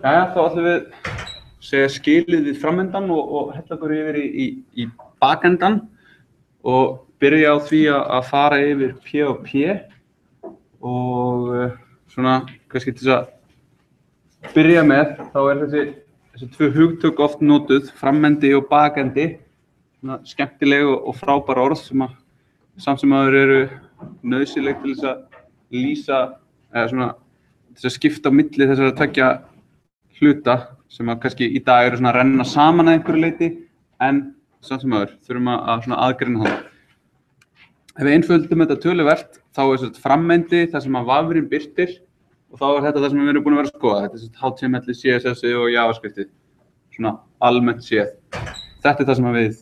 Jæja, þá ætlum við segja skilið við framendan og hella okkur yfir í bakendan og byrja á því að fara yfir P og P og svona kannski til að byrja með þá þessi tvö hugtök oft notuð, framendi og bakendi, svona skemmtileg og frábær orð sem að samt sem áður eru nauðsynleg til þess að lýsa eða svona til að skipta á milli þessara tveggja hluta sem að kannski í dag eru svona að renna saman að einhverju leyti en samt sem áður þurfum að svona aðgreina það. Ef við einföldum þetta töluvert þá þetta frammendi það sem að vafrinn birtir og þá þetta það sem við erum búin að vera að skoða. Þetta HTML, CSS og JavaScript svona almennt séð. Þetta það sem að við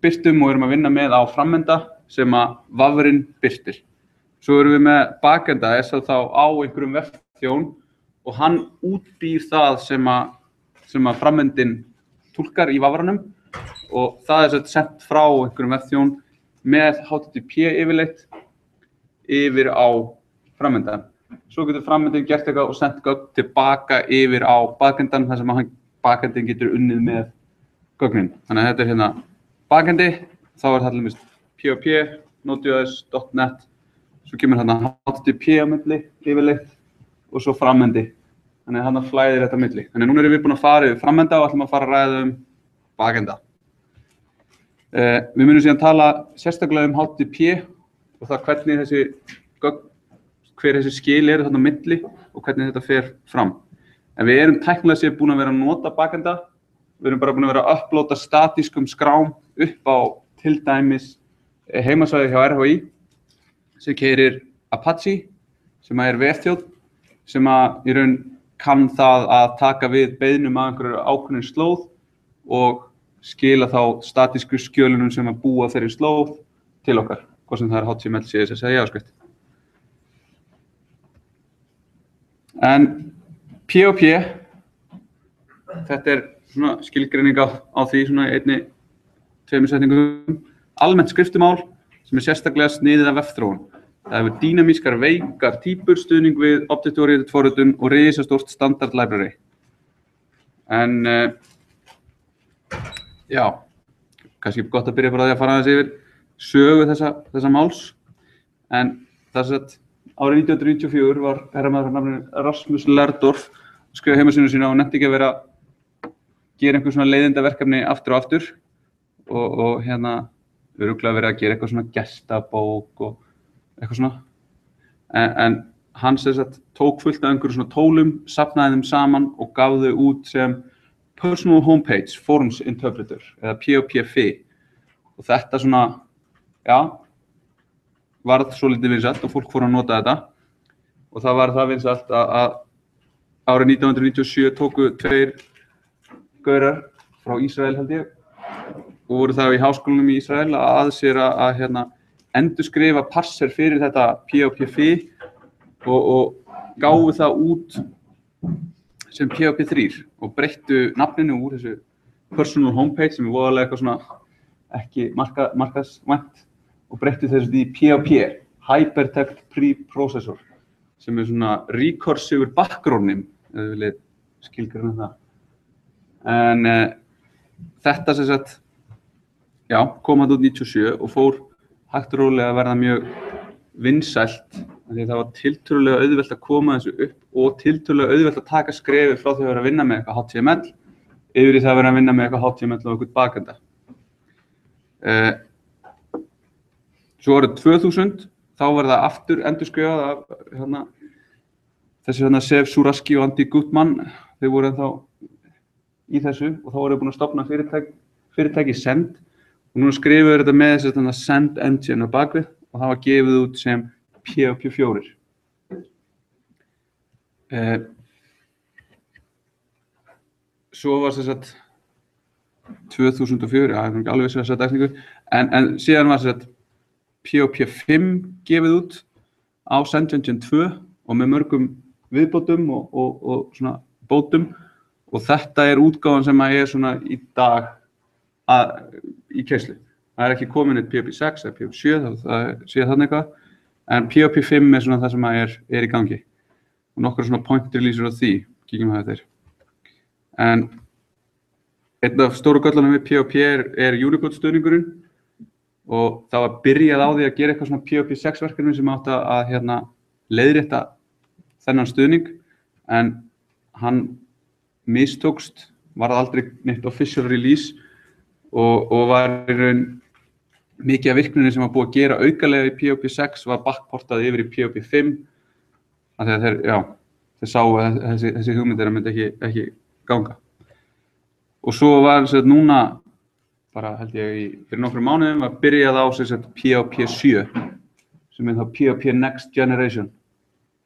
birtum og erum að vinna með á frammenda sem að vafrinn birtir. Svo erum við með bakenda þá á einhverjum vefþjón og hann útbýr það sem að frammendin túlkar í vafranum og það sent frá einhverjum vefþjón með HTTP yfirleitt yfir á frammendan. Svo getur frammendin gert eitthvað og sent gögn tilbaka yfir á bakendan þar sem bakendin getur unnið með gögnin. Þannig að þetta hérna bakendi, þá það til dæmis PHP, Node.js, .NET, svo kemur hérna HTTP á milli yfirleitt og svo frammendi. Þannig að hann flæðir þetta milli. Þannig að núna erum við búin að fara yfir frammenda og ætlum að fara að ræða bakenda. Við munum síðan tala sérstaklega HTTP og það hver þessi skil eru þarna á milli og hvernig þetta fer fram. En við erum tæknilega séð búin að vera að nota bakenda. Við erum bara búin að vera að upplóta statískum skrám upp á til dæmis heimasvæði hjá RHI sem keyrir Apache sem er vefþjónn sem að í raun kann það að taka við beiðnum af einhverju ákveðinni slóð og skila þá statísku skjölunum sem að búa þeirri slóð til okkar, hvort sem það HTML, CSS eða JavaScript. En P og P, þetta svona skilgreining á því svona í einni, tveimur setningum, almennt skriftumál sem sérstaklega sniðið af vefþróun. Það hefur dýnamískar veikar týpur, stuðning við object-oriented forritun og risastórt standard library. En já, kannski gott að byrja bara því að fara aðeins yfir sögu þessa máls. En þess að árið 1994 var herramaður nafninu Rasmus Lerdorf skrifaði heimasíðu sína og nennti ekki að vera að gera einhver svona leiðindaverkefni aftur og aftur og hérna örugglega verið að gera eitthvað svona gestabók og eitthvað svona. En hann tók fullt af einhverjum svona tólum, safnaði þeim saman og gaf þau út sem Personal Homepage Forms Interpreter eða POP-FI. Og þetta svona, já, varð svolítið vinsælt og fólk fór að nota þetta. Og það var það vinsælt að árið 1997 tóku tveir gaurar frá Ísrael held ég og voru það í háskólanum í Ísrael að sér að endurskrifa parser fyrir þetta POP-FI og gáfu það út sem POP3 og breyttu nafninu úr þessu Personal Homepage sem voðalega eitthvað svona ekki markaðsvænt og breyttu þessu í POP, Hypertext Preprocessor, sem svona recursive background-nim, ef við viljum skilgreina það. En þetta já, kom út 97 og fór hægt og rólega að verða mjög vinsælt því það var tiltölulega auðvelt að koma þessu upp og tiltölulega auðvelt að taka skrefið frá því að vera að vinna með eitthvað HTML yfir í það að vera að vinna með eitthvað HTML og eitthvað bakenda. Svo árið 2000 þá var það aftur endurskrifað af þessi Sev Suraski og Andy Gutmann, þeir voru ennþá í þessu og þá voru þeir búin að stofna fyrirtæki Send. Og núna skrifuðu þetta með þessi Send Engine á bakvið og það var gefið út sem POP4. Svo var 2004, ég er ekki alveg þess að dagningu, en síðan var POP5 gefið út á Send Engine 2 og með mörgum viðbótum og svona bótum og þetta útgáfan sem svona í dag í keislu. Það ekki komin eitt POP6 eða POP7, það sé þarna eitthvað, en POP5 svona það sem í gangi. Og nokkur svona point releaser á því, kíkjum að þetta En einn af stóru göllunum við POP er Unicode stuðningurinn og það var byrjað á því að gera eitthvað svona POP 6 verkefni sem átti að leiðrétta þennan stuðning, en hann mistókst, varð aldrei neitt official release og var í raun mikið af virkninni sem var búið að gera aukalega í POP 6 var backportað yfir í POP 5 af því að þeir sáu að þessi hugmyndir myndi ekki ganga. Og svo var núna, bara held ég fyrir nokkrum mánuðum, var byrjað á POP 7 sem þá POP Next Generation.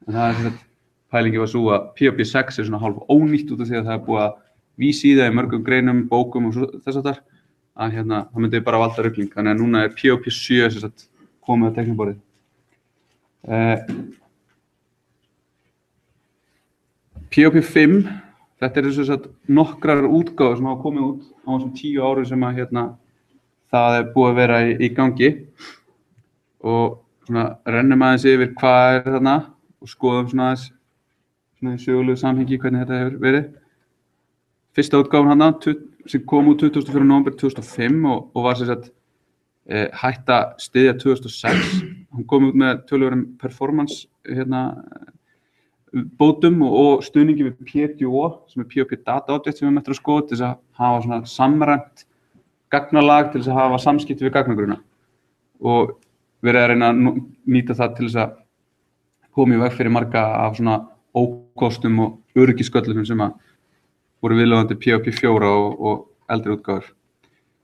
En það pælingi var svo að POP 6 svona hálf ónýtt út af því að það búið að vísa í það í mörgum greinum, bókum og þess að það myndi bara valda rugling. Þannig að núna er POP 7 komið á teikniborðið. POP 5, þetta eru nokkrar útgáfur sem hafa komið út á þessum 10 árum sem að það er búið að vera í gangi og rennum aðeins yfir hvað er þarna og skoðum aðeins í sögulegu samhengi hvernig þetta hefur verið. Fyrsta útgáfan sem kom út 24. nóvember 2005 og var hætt að styðja 2006. Hún kom út með töluverðum performance bótum og stuðningi við PDO sem er POP Data Object sem við ætlum að skoða til þess að hafa samræmt gagnalag til þess að hafa samskipti við gagnagrunna og verið að reyna að nýta það til þess að koma í veg fyrir marga af ókostum og öryggisgöllum sem voru viðlögandi POP 4 og eldri útgáfur.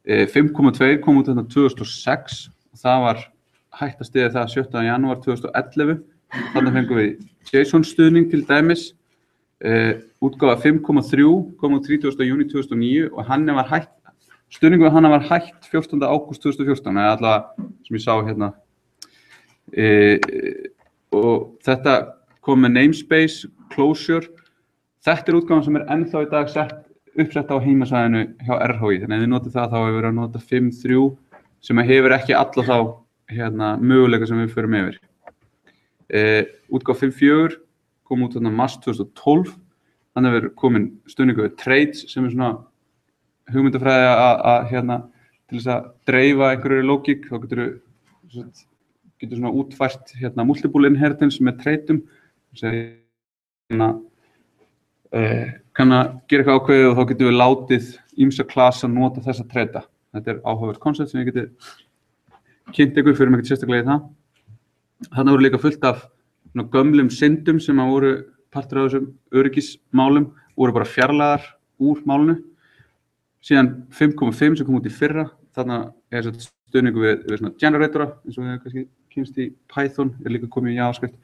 5.2 kom út 2006 og það var hætt að styðja það 7. janúar 2011. Þannig fengum við JSON stuðning til dæmis. Útgáfa 5.3 kom út 30. júní 2009 og stuðningu við hana var hætt 14. ágúst 2014, eða allavega sem ég sá og þetta kom með namespace, closure. Þetta er útgáfan sem er ennþá í dag uppsett á heimasvæðinu hjá RHI, þannig að þið notið það þá hefur verið að nota 5.3 sem hefur ekki alla þá möguleika sem við förum yfir. Útgáfa 5.4 kom út mars 2012, þannig að við komin stuðningu við trades sem er hugmyndafræði til þess að dreifa einhverju lógík, þá getur útfært multiple inheritance með tradeum sem kann að gera eitthvað ákveðið og þá getum við látið ýmsa klasa nota þessa trade. Þetta er áhugavert koncept sem ég geti kynnt ykkur fyrir mig ekkert sérstaklega í það. Þarna voru líka fullt af gömlum syndum sem voru partur af þessum öryggismálum, voru bara fjarlægðar úr málinu. Síðan 5.5 sem kom út í fyrra, þarna er stuðningu við generatora, eins og við kannski kynnst í Python, er líka komið í JavaScript.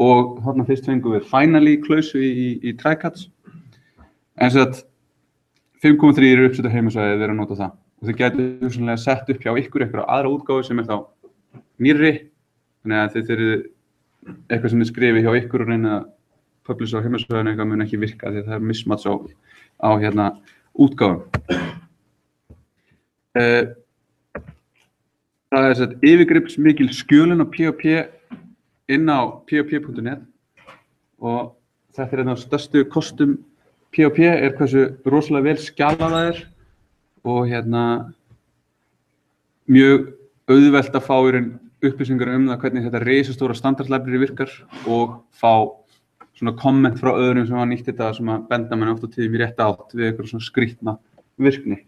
Og þarna fyrst fengum við finally klausu í trycats. En 5.3 eru uppsett á heimasvæði við erum að nota það. Og þið gætu hugsanlega sett upp hjá ykkur einhverja aðra útgáfu sem er þá nýrri. Þannig að þið eru eitthvað sem þið skrifið hjá ykkur og reyna að publish á heimasvæðinu eitthvað mun ekki virka því að það er mismatch á útgáfum. Það er yfirgripsmikil skjölun á POP inn á pop.net og þetta er einn af stærstu kostum POP er hversu rosalega vel skjalað það er og mjög auðvelt að fá upplýsingar það hvernig þetta risastóra standardlibrary virkar og fá komment frá öðrum sem hafa nýtt þetta sem að benda manni oft á tíðum í rétta átt við eitthvað skrýtna virkni.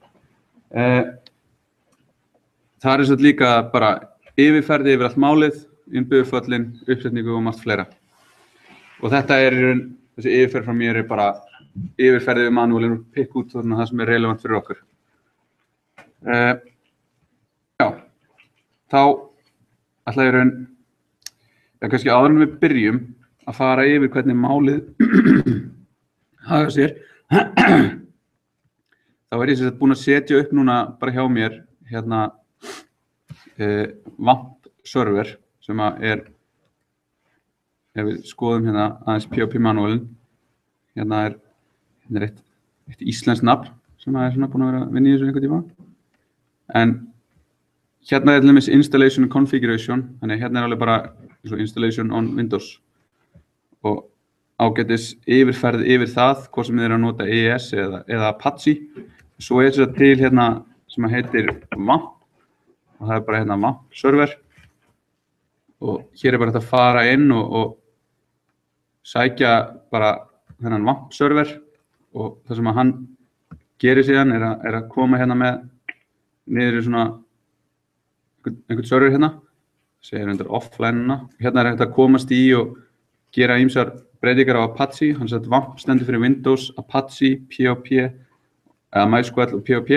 Það er líka bara yfirferði yfir allt málið, innbyggðuföllin, uppsetningu og margt fleira. Og þetta þessi yfirferð frá mér er bara yfirferði við manuálinn og pikk út það sem er relevant fyrir okkur. Já, þá ætla ég kannski áður en við byrjum að fara yfir hvernig málið haga sér. Þá er ég búinn að setja upp núna bara hjá mér WAMP server sem er, ef við skoðum aðeins POP manuálinn, er eitt íslenskt nafn sem er búinn að vera að vinna í þessu einhvern tíma. En er til dæmis installation and configuration, þannig er alveg bara installation on Windows. Og ágætis yfirferð yfir það, hvort sem þið eru að nota EES eða Apache. Svo þess að til hérna sem heitir WAMP og það bara hérna WAMP server og hér bara þetta að fara inn og sækja bara þennan WAMP server og það sem að hann gerir síðan er að koma hérna með niður í svona einhvern server hérna, segir undir offline-una. Hérna hægt að komast í og gera ýmsar breytingar á Apache. Hann sett WAMP stendur fyrir Windows, Apache, POP, eða MySQL og POP.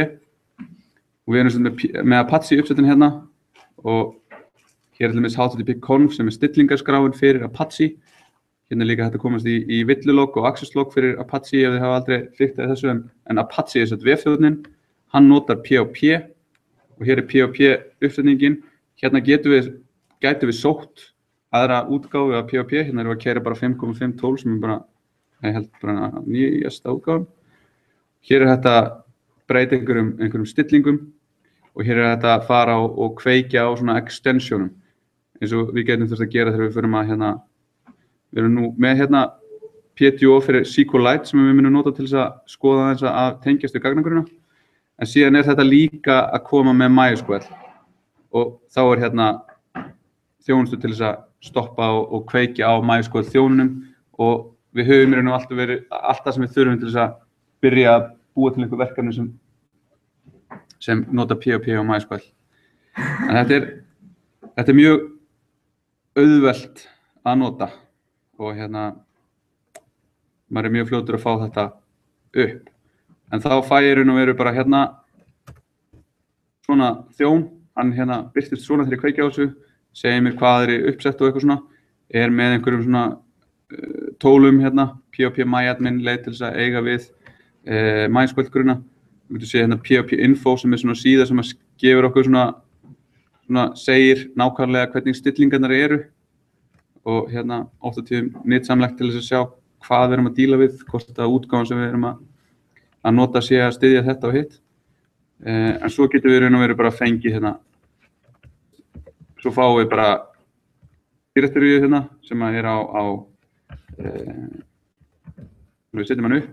Og við erum með Apache uppsettin hérna og hér til dæmis http-conf sem stillingarskráin fyrir Apache. Hérna líka hægt að komast í villulog og access-log fyrir Apache ef þið hafa aldrei fliktað þessu, en Apache er sett vefþjóðnin, hann notar POP og hér er POP uppsetningin. Hérna gætum við sótt aðra útgáfu af POP, hérna erum við að keyra bara 5.5.12 sem er bara, ég held bara nýjasta útgáfan. Hér er þetta breyta einhverjum stillingum og hér er þetta að fara og kveikja á svona extensionum eins og við getum þurft að gera þegar við förum að hérna, við erum nú með hérna PTO fyrir SQLite sem við munum nota til þess að skoða þess að tengjast við gagnagrunna, en síðan er þetta líka að koma með MySQL og þá er hérna þjónustu til þess að stoppa og kveikja á MySQL þjónunum og við höfum í raun og alltaf sem við þurfum til þess að byrja að búa til einhver verkefni sem nota POP og MySQL. En þetta er mjög auðvelt að nota og hérna maður er mjög fljótur að fá þetta upp. En þá fæ ég raun og veru bara hérna svona þjón, hann hérna birtist svona þegar ég kveikja á þessu, segir mér hvað er uppsett og eitthvað svona, er með einhverjum svona tólum hérna, POP MyAdmin leið til þess að eiga við MySQL grunna. Við getum séð hérna POP Info sem er svona síða sem að gefur okkur svona segir nákvæmlega hvernig stillingarnar eru og hérna oft á tíðum nytsamlegt til þess að sjá hvað við erum að díla við, hvort að útgáfan sem við erum að nota sé að styðja þetta og hitt. En svo getum við raun og veru bara fengið hérna. Svo fáum við bara direktoríu hérna sem er við setjum hann upp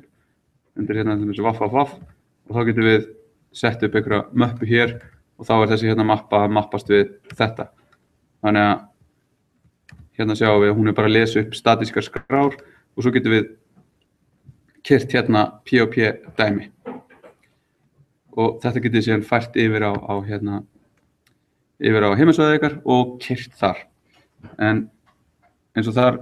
undir hérna þessu vaff og þá getum við sett upp einhverja möppu hér og þá er þessi hérna mappa að mappast við þetta. Þannig að hérna sjáum við að hún er bara að lesa upp statískar skrár og svo getum við keyrt hérna POP dæmi og þetta getur síðan fært yfir á heimasvæðið ykkar og keyrt þar. En eins og þar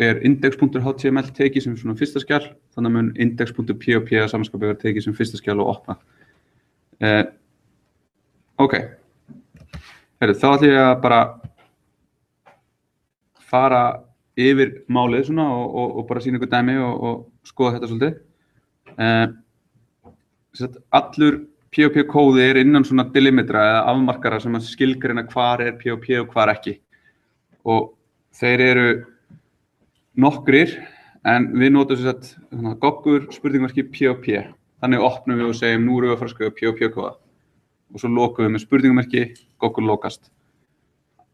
er index.html tekið sem svona fyrsta skjal, þannig að mun index.pop að samanskapi vera tekið sem fyrsta skjal og opna. Ok, þá ætlum ég að bara fara yfir málið svona og bara sýna ykkur dæmi og skoða þetta svolítið. Allur POP-kóði er innan svona delimitra eða afmarkara sem að skilgreina hvar er POP og hvar ekki. Og þeir eru nokkrir, en við notum sem sagt goggur spurningmarki POP. Þannig opnum við og segjum nú erum við að fara að skrifa POP-kóða. Og svo lokum við með spurningamerki, goggur lokast.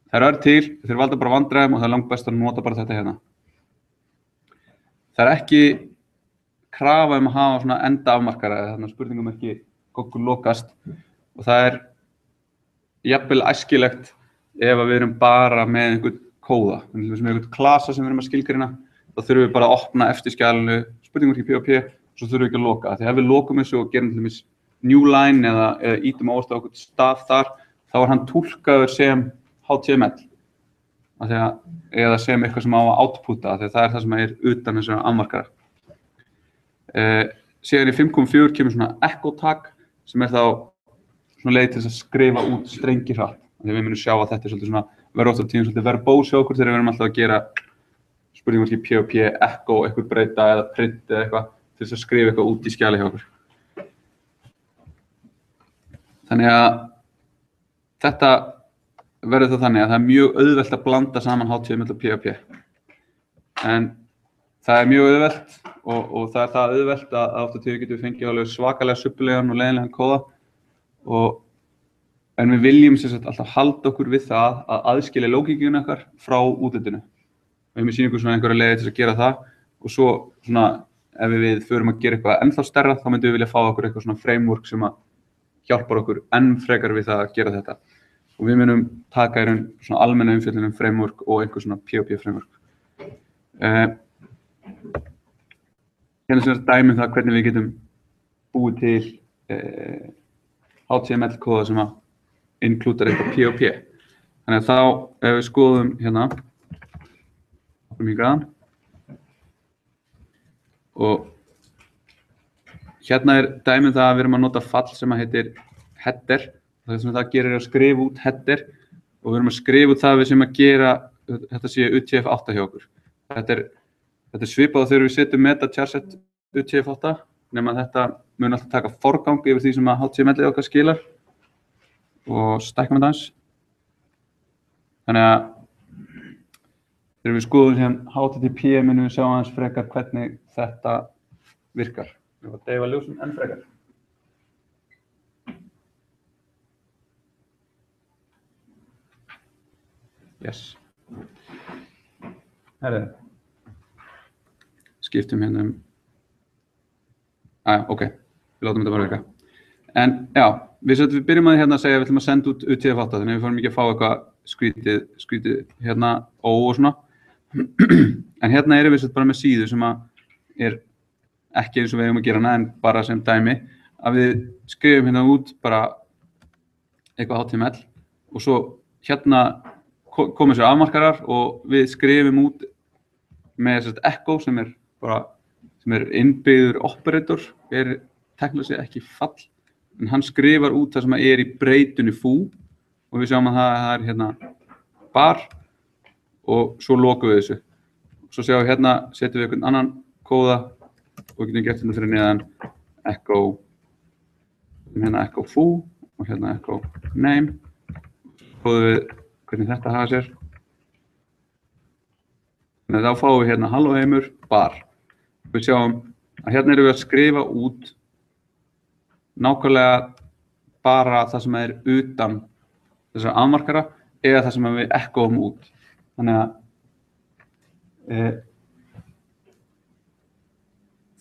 Þær eru til, þeir valda bara vandræðum og það er langt best að nota bara þetta hérna. Það er ekki krafa að hafa svona enda afmarkara eða þarna spurningamerki goggur lokast og það er jafnvel æskilegt ef við erum bara með einhvern kóða. Með einhvern klasa sem við erum að skilgreina, þá þurfum við bara að opna eftir skjalinu spurningamerki POP og svo þurfum við ekki að loka. Þegar við lokum þessu og gerum til dæmis new line eða ítum áherslu á einhvern staf þar, þá er hann túlkaður sem HTML. Eða sem eitthvað sem á að outputa, þegar það er það sem er utan þessara afmarkara. Síðan í 5.4 kemur svona echo tag sem er þá svona leið til þess að skrifa út strengi hratt. Þegar við munum sjá að þetta er svolítið svona, verður oft á tíðum svolítið verbose hjá okkur þegar við erum alltaf að gera spurningamerki POP, echo, eitthvað breyta eða print eða eitthvað til þess að skrifa eitthvað út í skjali hjá okkur. Þannig að þetta verður það þannig að það er mjög auðvelt að blanda saman HTML og POP. En það er mjög auðvelt og það er það auðvelt að oft á tíðum getum við fengið alveg svakalega suppulegan og leiðinlegan kóða. En við viljum sem sagt alltaf halda okkur við það að aðskilja lógíkina okkar frá útlitinu. Við höfum sýnt ykkur svona einhverja leiði til að gera það og svo svona ef við förum að gera eitthvað ennþá stærra þá myndum við vilja fá okkur eitthvað svona framework sem að hjálpar okkur enn frekar við það að gera þetta og við munum taka í raun svona almenna umfjöllun framework og einhver svona POP framework. Hérna sem dæmi það hvernig við getum búið til HTML kóða sem að inklúdar eitthvað POP. Þannig að þá ef við skoðum hérna hoppum í graðan og hérna dæmið það að við erum að nota fall sem að heitir header og það sem það gerir að skrifa út header og við erum að skrifa út það við sem að gera þetta sé UTF-8 hjá okkur. Þetta er svipað þegar við setjum meta charset UTF-8 nema þetta mun alltaf taka forgang yfir því sem að HTML-ið okkar skilar og stækka með dans. Þannig að þegar við skoðum hérna HTTP munum við sjá aðeins frekar hvernig þetta virkar. Við erum að deyfa ljósum enn frekar. Yes. Herðu. Skiptum hérna ok. Við látum þetta bara virka. En já, við byrjum að hérna að segja að við ætlum að senda út UTF-8 þannig að við fórum ekki að fá eitthvað skrítið hérna og svona. En hérna erum við bara með síðu sem að ekki eins og við eigum að gera hana en bara sem dæmi að við skrifum hérna út bara eitthvað HTML og svo hérna koma sér afmarkarar og við skrifum út með echo sem er innbyggður operator teknilega séð ekki fall en hann skrifar út það sem er í breytunni foo og við sjáum að það er hérna bar og svo lokum við þessu. Svo sjáum við hérna setjum við einhvern annan kóða og við getum gert hérna fyrir neðan echo foo og hérna echo name. Skoðum við hvernig þetta hafa sér. Þannig að þá fáum við hérna halló heimur bar. Við sjáum að hérna erum við að skrifa út nákvæmlega bara það sem er utan þessar afmarkara eða það sem við echoum út. Þannig að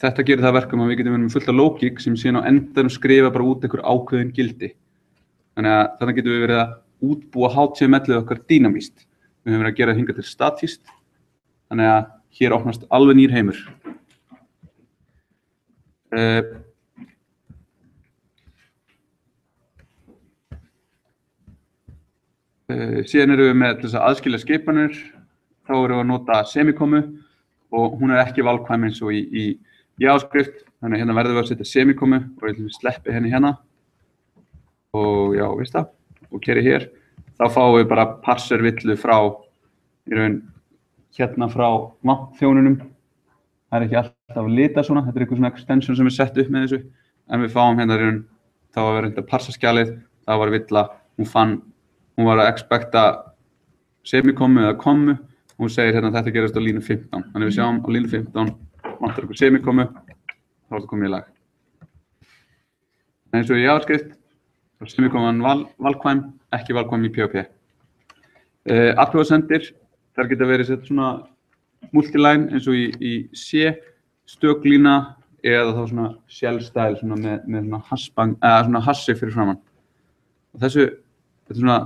þetta gerir það verkum að við getum verið með fullt af lógík sem síðan á endanum skrifa bara út einhver ákveðin gildi. Þannig að þannig getum við verið að útbúa HTML-ið okkar dýnamískt. Við höfum verið að gera það hingað til statískt. Þannig að hér opnast alveg nýr heimur. Síðan erum við með þess að aðskilja skipanir. Þá erum við að nota semikomu og hún er ekki valkvæm eins og í JavaScript, þannig að hérna verðum við að setja semikomu og við sleppi henni hérna og já, veist það, og keri hér. Þá fáum við bara parservillu frá í raun hérna frá þjónunum. Það er ekki alltaf að lita svona, þetta er eitthvað svona extension sem við settum upp með þessu, en við fáum hérna í raun, þá var verið að parsa skjalið, það var villa, hún var að expecta semikomu eða komu, hún segir hérna þetta gerast á línu 15. Þannig við sjáum á línu 15 vantar okkur semikomu, þá er þetta komið í lag. En eins og í JavaScript, semikoman valkvæm, ekki valkvæm í PHP. Athugasemdir, þar geta verið sett svona multiline eins og í C, stöklína eða þá svona shell style svona með svona hassbang, eða svona hassi fyrir framann. Og þetta er svona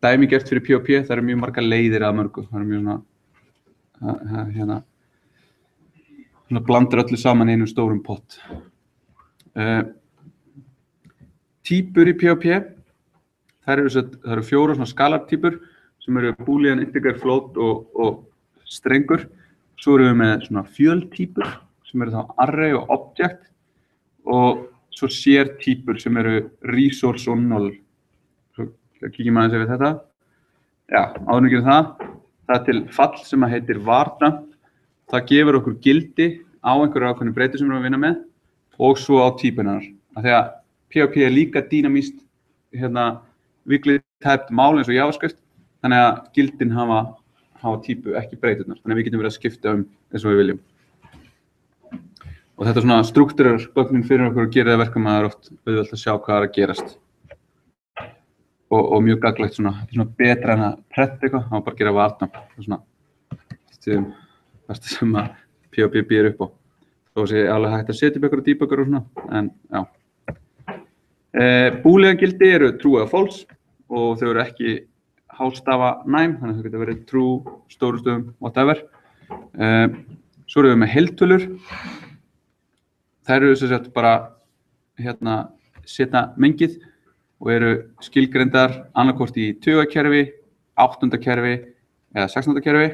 dæmi gert fyrir PHP, það eru mjög margar leiðir að mörgu, það eru mjög svona hérna blandar öllu saman í einum stórum pott. Týpur í PHP, það eru 4 svona skalartýpur sem eru boolean, integer, float og strengur. Svo erum við með svona fjöltýpur sem eru þá array og object og svo sér-týpur sem eru resource og null. Svo kíkjum aðeins yfir þetta. Já, áður en við gerum það. Það er til fall sem heitir var_dump. Það gefur okkur gildi á einhverju ákveðnu breyti sem við erum að vinna með og svo á týpunar. Því að PHP er líka dýnamískt weakly typed mál eins og JavaScript, þannig að gildin hafa týpu, ekki breyturnar. Þannig að við getum verið að skipta eins og við viljum. Og þetta svona struktúrar gögnin fyrir okkur og gerir það verkum að það er oft auðvelt að sjá hvað er að gerast. Og mjög gagnlegt svona betra en að pretta eitthvað, þá bara gera var_dump. Það er svona það sem að PHP býður upp á. Þó sé alveg hægt að setja upp ykkur og debugger og svona, en já. Boolean-gildi eru true eða false og þau eru ekki hástafa næm, þannig að þau geta verið true, stóru stöðum, whatever. Svo erum við með heiltölur. Þær eru sem sagt bara setja mengið og eru skilgreindar annarkvort í tugakerfi, áttundakerfi eða 16-kerfi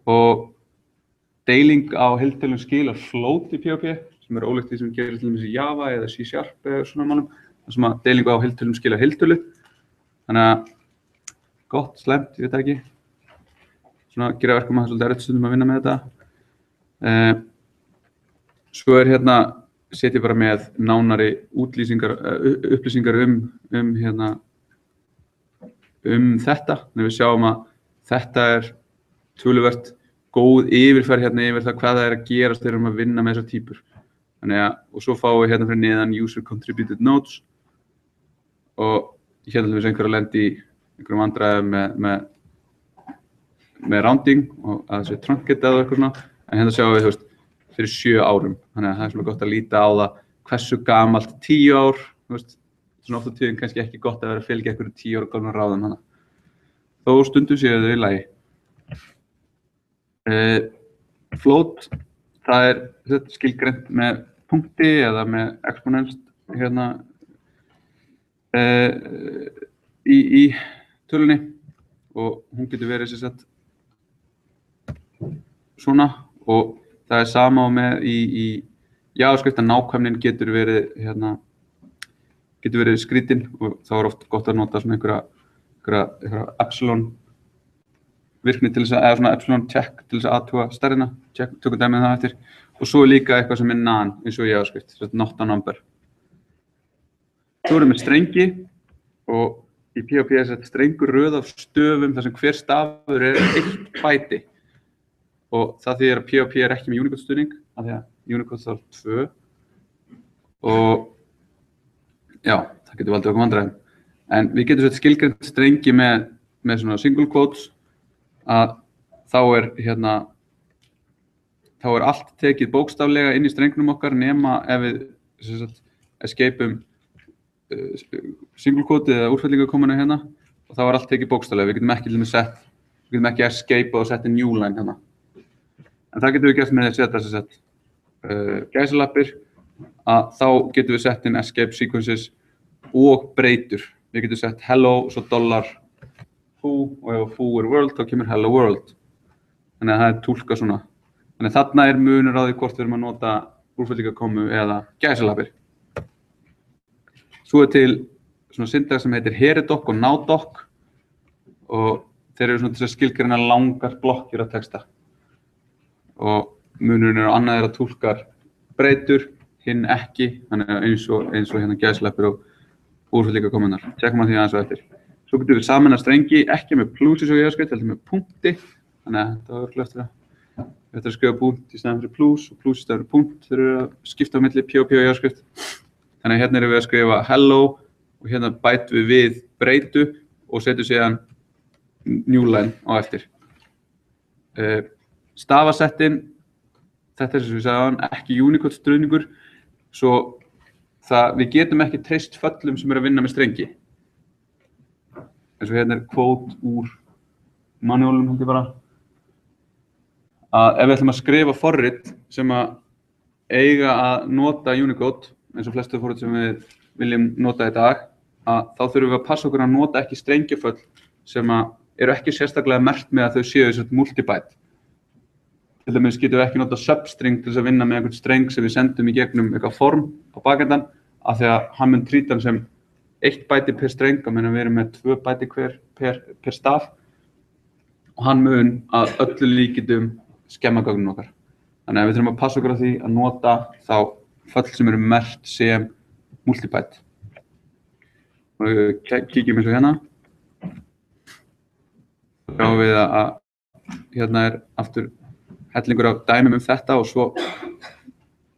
og deiling á heiltölum skilar float í PHP sem er ólíkt því sem gerir til dæmis í Java eða C# eða svona málum, þar sem að deilingu á heiltölum skilar heiltölu. Þannig að gott, slæmt, ég veit ekki. Svona gera verkum að það er svolítið erfitt stundum að vinna með þetta. Svo er setjum bara með nánari upplýsingar þetta. Þannig við sjáum að þetta er töluvert góð yfirferð yfir það hvað það er að gerast þegar við erum að vinna með þessar týpur. Þannig að, og svo fáum við fyrir neðan user contributed nodes og ég til dæmis einhver að lenda í einhverjum vandræðum með rounding og að það sé truncate eða eitthvað svona, en sjáum við fyrir 7 árum. Þannig að það er svona gott að líta á það hversu gamalt 10 ár, svona oft á tíðum kannski ekki gott að vera að fylgja einhverju 10 ára gamla ráðum hana. Þó stundum séu þau í lagi. Float, það er skilgreint með punkti eða með exponent í tölunni og hún getur verið sem sagt svona og það er sama með í JavaScript að nákvæmnin getur verið skrítin og þá er oft gott að nota svona einhverja epsilon virkni til þess að, eða svona epsilon check til þess að aðtúa stærðina, tökum dæmið það eftir. Og svo er líka eitthvað sem er nan, eins og í JavaScript, not a number. Svo erum við strengi og í PHP er þetta strengur röð af stöfum þar sem hver stafur er 1 bæti. Og það þýðir að PHP er ekki með Unicode stuðning, af því að Unicode þarf 2. Og já, það getur valdið okkur vandræðum. En við getum skilgreint strengi með svona single quotes að þá er allt tekið bókstaflega inn í strengnum okkar nema ef við escapeum single quote eða úrfellingakomuna og þá er allt tekið bókstaflega. Við getum ekki escape og setja new line En það getum við gert með að setja gæsalappir að þá getum við sett inn escape sequences og breytur. Við getum sett hello, svo dollar foo og ef foo er world þá kemur hello world. Þannig að það er túlkað svona. Þannig að þarna er munur á því hvort við erum að nota úrfellingakomu eða gæsalappir. Svo er til svona syntax sem heitir heridoc og nowdoc og þeir eru svona til að skilgreina langar blokkir af texta. Og munurinn er á annað að túlkar breytur, hinn ekki, þannig að eins og gæsalappir og úrfellingakomunar. Tjekkum að því aðeins á eftir. Svo getum við saman að strengi, ekki með plus eins og JavaScript, heldur með punkti. Þannig að þetta var örugglega eftir að skrifa punkt í staðinn fyrir plus og plus í staðinn fyrir punkt. Þeir eru að skipta á milli PHP og JavaScript. Þannig að hérna erum við að skrifa hello og hérna bætum við breytu og setjum síðan new line á eftir. Stafasettin, þetta er sem við sagðum, ekki Unicode stuðningur, svo við getum ekki treyst föllum sem eru að vinna með strengi. Eins og hérna er quote úr manuálum held ég bara. Að ef við ætlum að skrifa forrit sem að eiga að nota Unicode, eins og flestu forrit sem við viljum nota í dag, þá þurfum við að passa okkur að nota ekki strengjaföll sem að eru ekki sérstaklega merkt með að þau séu þessi multibyte. Til dæmis getum við ekki nota substring til þess að vinna með einhvern streng sem við sendum í gegnum eitthvað form á bakendan, af því að hann mun trýta hann sem 1 bæti per streng, að meina við erum með 2 bæti per staf og hann mun að öllu líkindum skemma gögnum okkar. Þannig að við þurfum að passa okkur á því að nota þá föll sem eru merkt sem multibyte. Og við kíkjum eins og hérna. Þá sjáum við að hérna er aftur hellingur af dæmum þetta og svo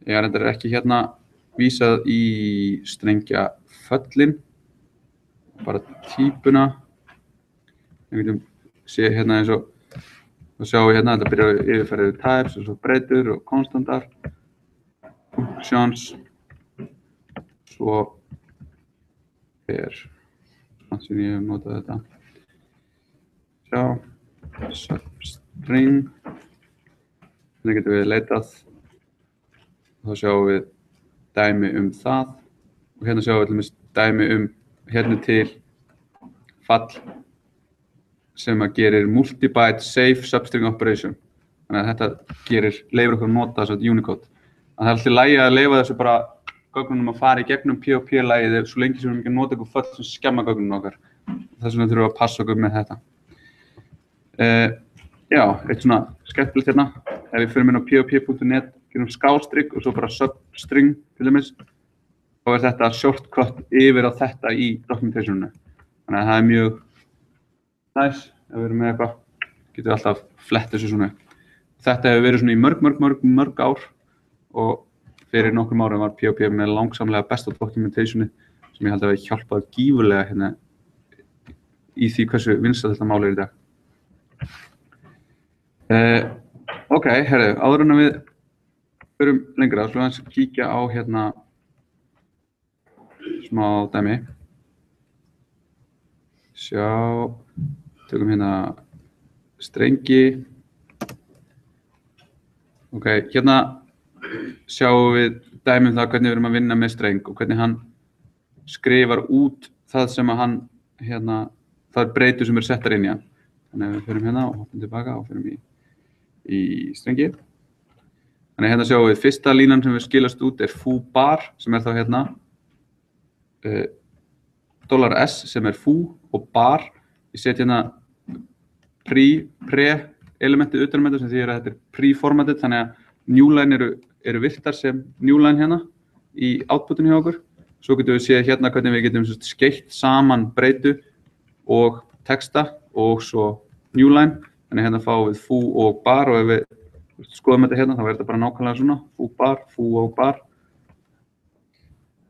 ég reyndar ekki hérna vísað í strengjaföllin, bara típuna. Við getum séð hérna eins og Þá sjáum við hérna, þetta byrjar að yfirfæra yfir types og svo breytur og konstantar, functions, svo svona sem ég hef notað þetta. Sjá, substring, þannig getum við leitað, þá sjáum við dæmi það og hérna sjáum við dæmi hérna til fall sem að gerir multi-byte safe substring operation. Þannig að þetta leyfir okkur að nota þess að Unicode. Það er alltaf í lagi að leyfa þessu bara gögnunum að fara í gegnum POP-lagið svo lengi sem við ekki nota eitthvað föll sem skemma gögnunum okkar. Þess vegna þurfum við að passa okkur með þetta. Já, eitt svona skemmtilegt hérna. Ef við förum inn á pop.net, gerum skástrygg og svo bara substring til dæmis, þá þetta shortcut yfir á þetta í documentationinu. Þannig að það mjög næs. Ef við erum með eitthvað, getum við alltaf flett þessu svona upp. Þetta hefur verið svona í mörg ár og fyrir nokkrum árum var POP með langsamlega besta documentationi sem ég held að hafi hjálpað gífurlega hérna í því hversu vinsælt þetta mál í dag. Ok, herru, áður en við förum lengra, þá slúðum við að kíkja á hérna smá dæmi. Sjá, tökum hérna strengi. Ok, hérna sjáum við dæmi það hvernig við erum að vinna með streng og hvernig hann skrifar út það sem að hann, hérna, það breytur sem settar inn í hann. Þannig að við förum hérna og hoppum tilbaka og förum í strengi. Þannig að hérna sjáum við fyrsta línan sem við skilast út foo bar sem þá hérna $S sem foo og bar. Ég set hérna pre-elementið utan þetta sem þýðir að þetta pre-formatið, þannig að newline eru virtar sem newline hérna í outputinu hjá okkur. Svo getum við séð hérna hvernig við getum skeytt saman breytu og texta og svo newline. Þannig hérna fáum við foo og bar og ef við skoðum þetta hérna þá þetta bara nákvæmlega svona foo og bar.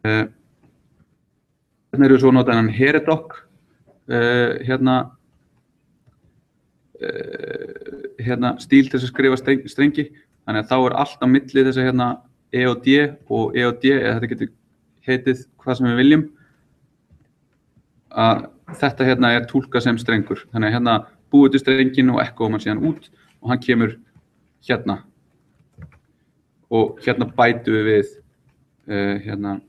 Hérna erum við svo notað hennan heredoc hérna stíl til að skrifa strengi. Þannig að þá allt á milli þess að hérna EOD og EOD, eða þetta getur heitið hvað sem við viljum, að þetta hérna túlkað sem strengur. Þannig að hérna búið til strengin og ekkoðum hann síðan út og hann kemur hérna. Og hérna bætum við hérna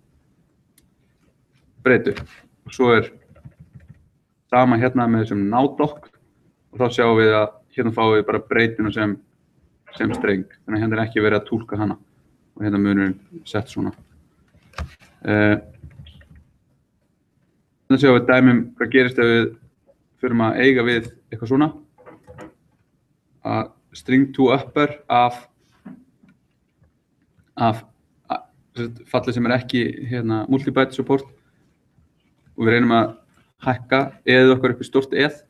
breytu. Og svo sama hérna með þessum nowdoc og þá sjáum við að hérna fáum við bara breytuna sem streng. Þannig að hérna ekki verið að túlka hana og hérna munurinn sett svona. Þannig að sjáum við dæmum hvað gerist ef við förum að eiga við eitthvað svona. Að string to upper af falli sem ekki hérna multi-byte support og við reynum að hækka eða okkar upp í stórt eð.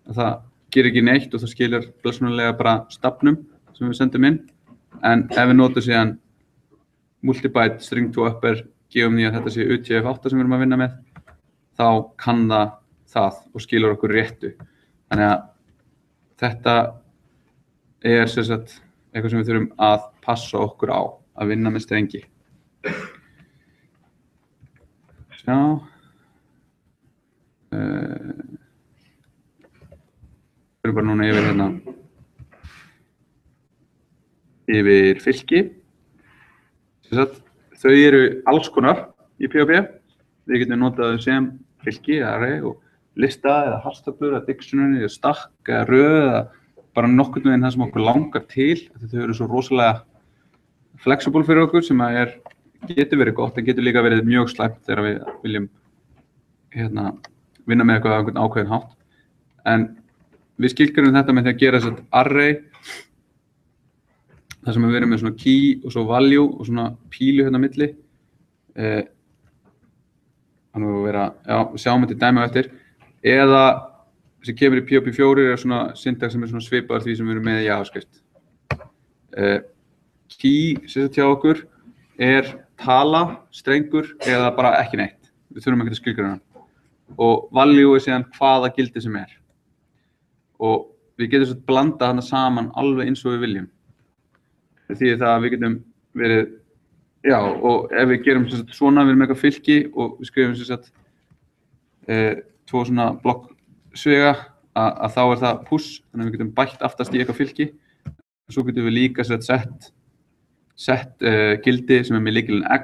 Það gerir ekki neitt og það skilir blessunarlega bara stafnum sem við sendum inn. En ef við notum síðan multi-byte string to upper, gefum því að þetta sé UTF-8 sem við erum að vinna með, þá kann það og skilur okkur réttu. Þannig að þetta sem sagt eitthvað sem við þurfum að passa okkur á að vinna með strengi. Sjá. Við erum bara núna yfir hérna yfir fylki. Þau eru alls konar í POP. Við getum notað þau sem fylki, array og lista eða hastöflur eða dictionary eða stakk eða röð eða bara nokkurn veginn það sem okkur langar til. Þau eru svo rosalega flexible fyrir okkur sem að getur verið gott en getur líka verið mjög slæmt þegar við viljum hérna vinna með eitthvað á einhvern ákveðin hátt. En við skilgreinum þetta með því að gera þess array þar sem við erum með svona key og svo value og svona pílu hérna á milli. Þannig að við sjáum þetta í dæmi á eftir. Eða sem kemur í POP4 svona syntax sem svona svipaður því sem við erum með í JavaScript. Key sem þetta hjá okkur tala, strengur eða bara ekki neitt. Við þurfum ekki að skilgreina hann. Og value síðan hvaða gildi sem Og við getum svo blanda þarna saman alveg eins og við viljum. Því það að við getum verið, já, og ef við gerum svona, við erum eitthvað fylki og við skrifum tvo svona blokk svega, að þá það push, þannig að við getum bætt aftast í eitthvað fylki. Svo getum við líka sett gildi sem með lykilinn X,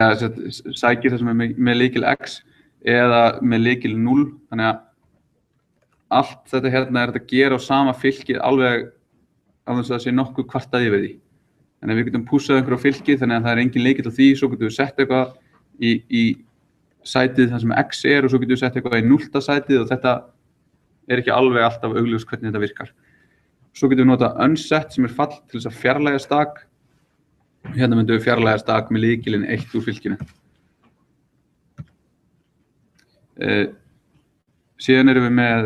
eða sækir það sem með lykil X eða með lykil 0, þannig að allt þetta hérna þetta að gera á sama fylkið alveg á þess að það sé nokkuð kvartað yfir því. Þannig að við getum pushað einhverju á fylkið, þannig að það engin lykill á því, svo getum við sett eitthvað í sætið þar sem X og svo getum við sett eitthvað í 0. sætið og þetta ekki alveg alltaf augljós hvernig þetta virkar. Svo getum við notað unset sem fall til þess að fjarlægja stak. Hérna myndum við fjarlægja stak með lykilinn 1 úr fylkinu. Síðan erum við með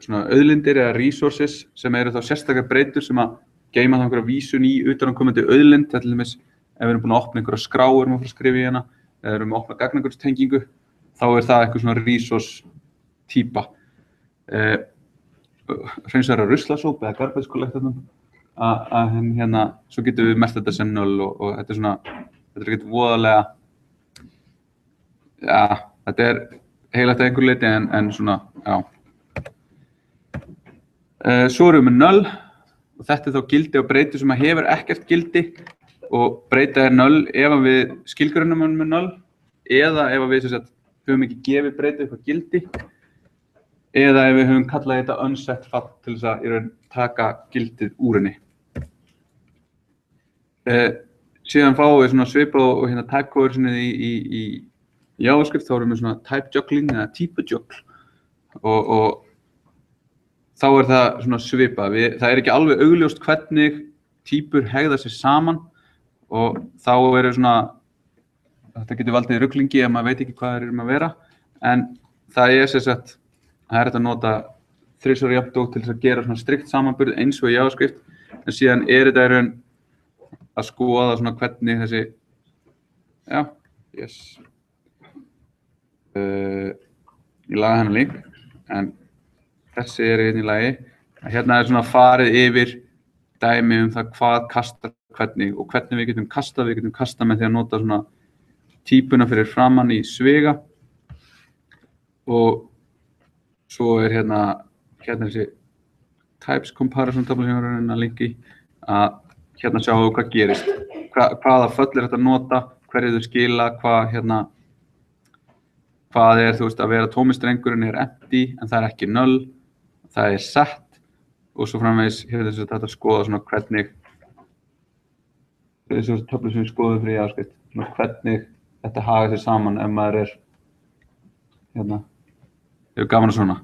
svona auðlindir eða resources sem þá sérstakar breytur sem að geyma það einhverja vísun í utanaðkomandi auðlind. Til dæmis ef við erum búin að opna einhverja skrá erum að fara að skrifa í hana, eða erum að opna gagnagrunnstengingu, þá það eitthvað svona resource típa. Hreinsara ruslasóp eða garbage collectornum, hérna, svo getum við merkt þetta sem 0 og þetta svona, þetta ekkert voðalega, ja, þetta heilagt að einhver leyti en svona, já. Svo erum við með 0 og þetta þá gildi á breyti sem hefur ekkert gildi og breyta 0 ef við skilgreinum með 0 eða ef við höfum ekki gefið breyti eitthvað gildi eða ef við höfum kallað þetta unset fall til þess að taka gildið úr henni. Síðan fáum við svona svipað og hérna type conversionið í JavaScript, þá erum við svona type juggling eða type juggle og þá það svona svipað. Það ekki alveg augljóst hvernig týpur hegða sér saman og þá svona, þetta getur valdið ruglingi ef maður veit ekki hvað erum að vera, en það sem sagt, það hægt að nota þrisvar jafnt og til þess að gera svona strikt samanburð eins og í JavaScript, en síðan þetta að skoða svona hvernig þessi, já, yes, ég laga hennar link, en þessi hérna í lagi, að hérna svona farið yfir dæmi það hvað kastar hvernig og hvernig við getum kastað með því að nota svona típuna fyrir framann í svega og svo hérna þessi types comparison tabla sem við erum að linka í, að hérna sjáum við hvað gerist, hvaða föll þetta að nota, hverju þau skila, hvað þú veist að vera tómi strengurinn empty en það ekki null, það set og svo framvegis hefur þetta að skoða svona hvernig þessu töflu sem við skoðum fyrir JavaScript, svona hvernig þetta haga sér saman ef maður hérna hefur gaman að svona.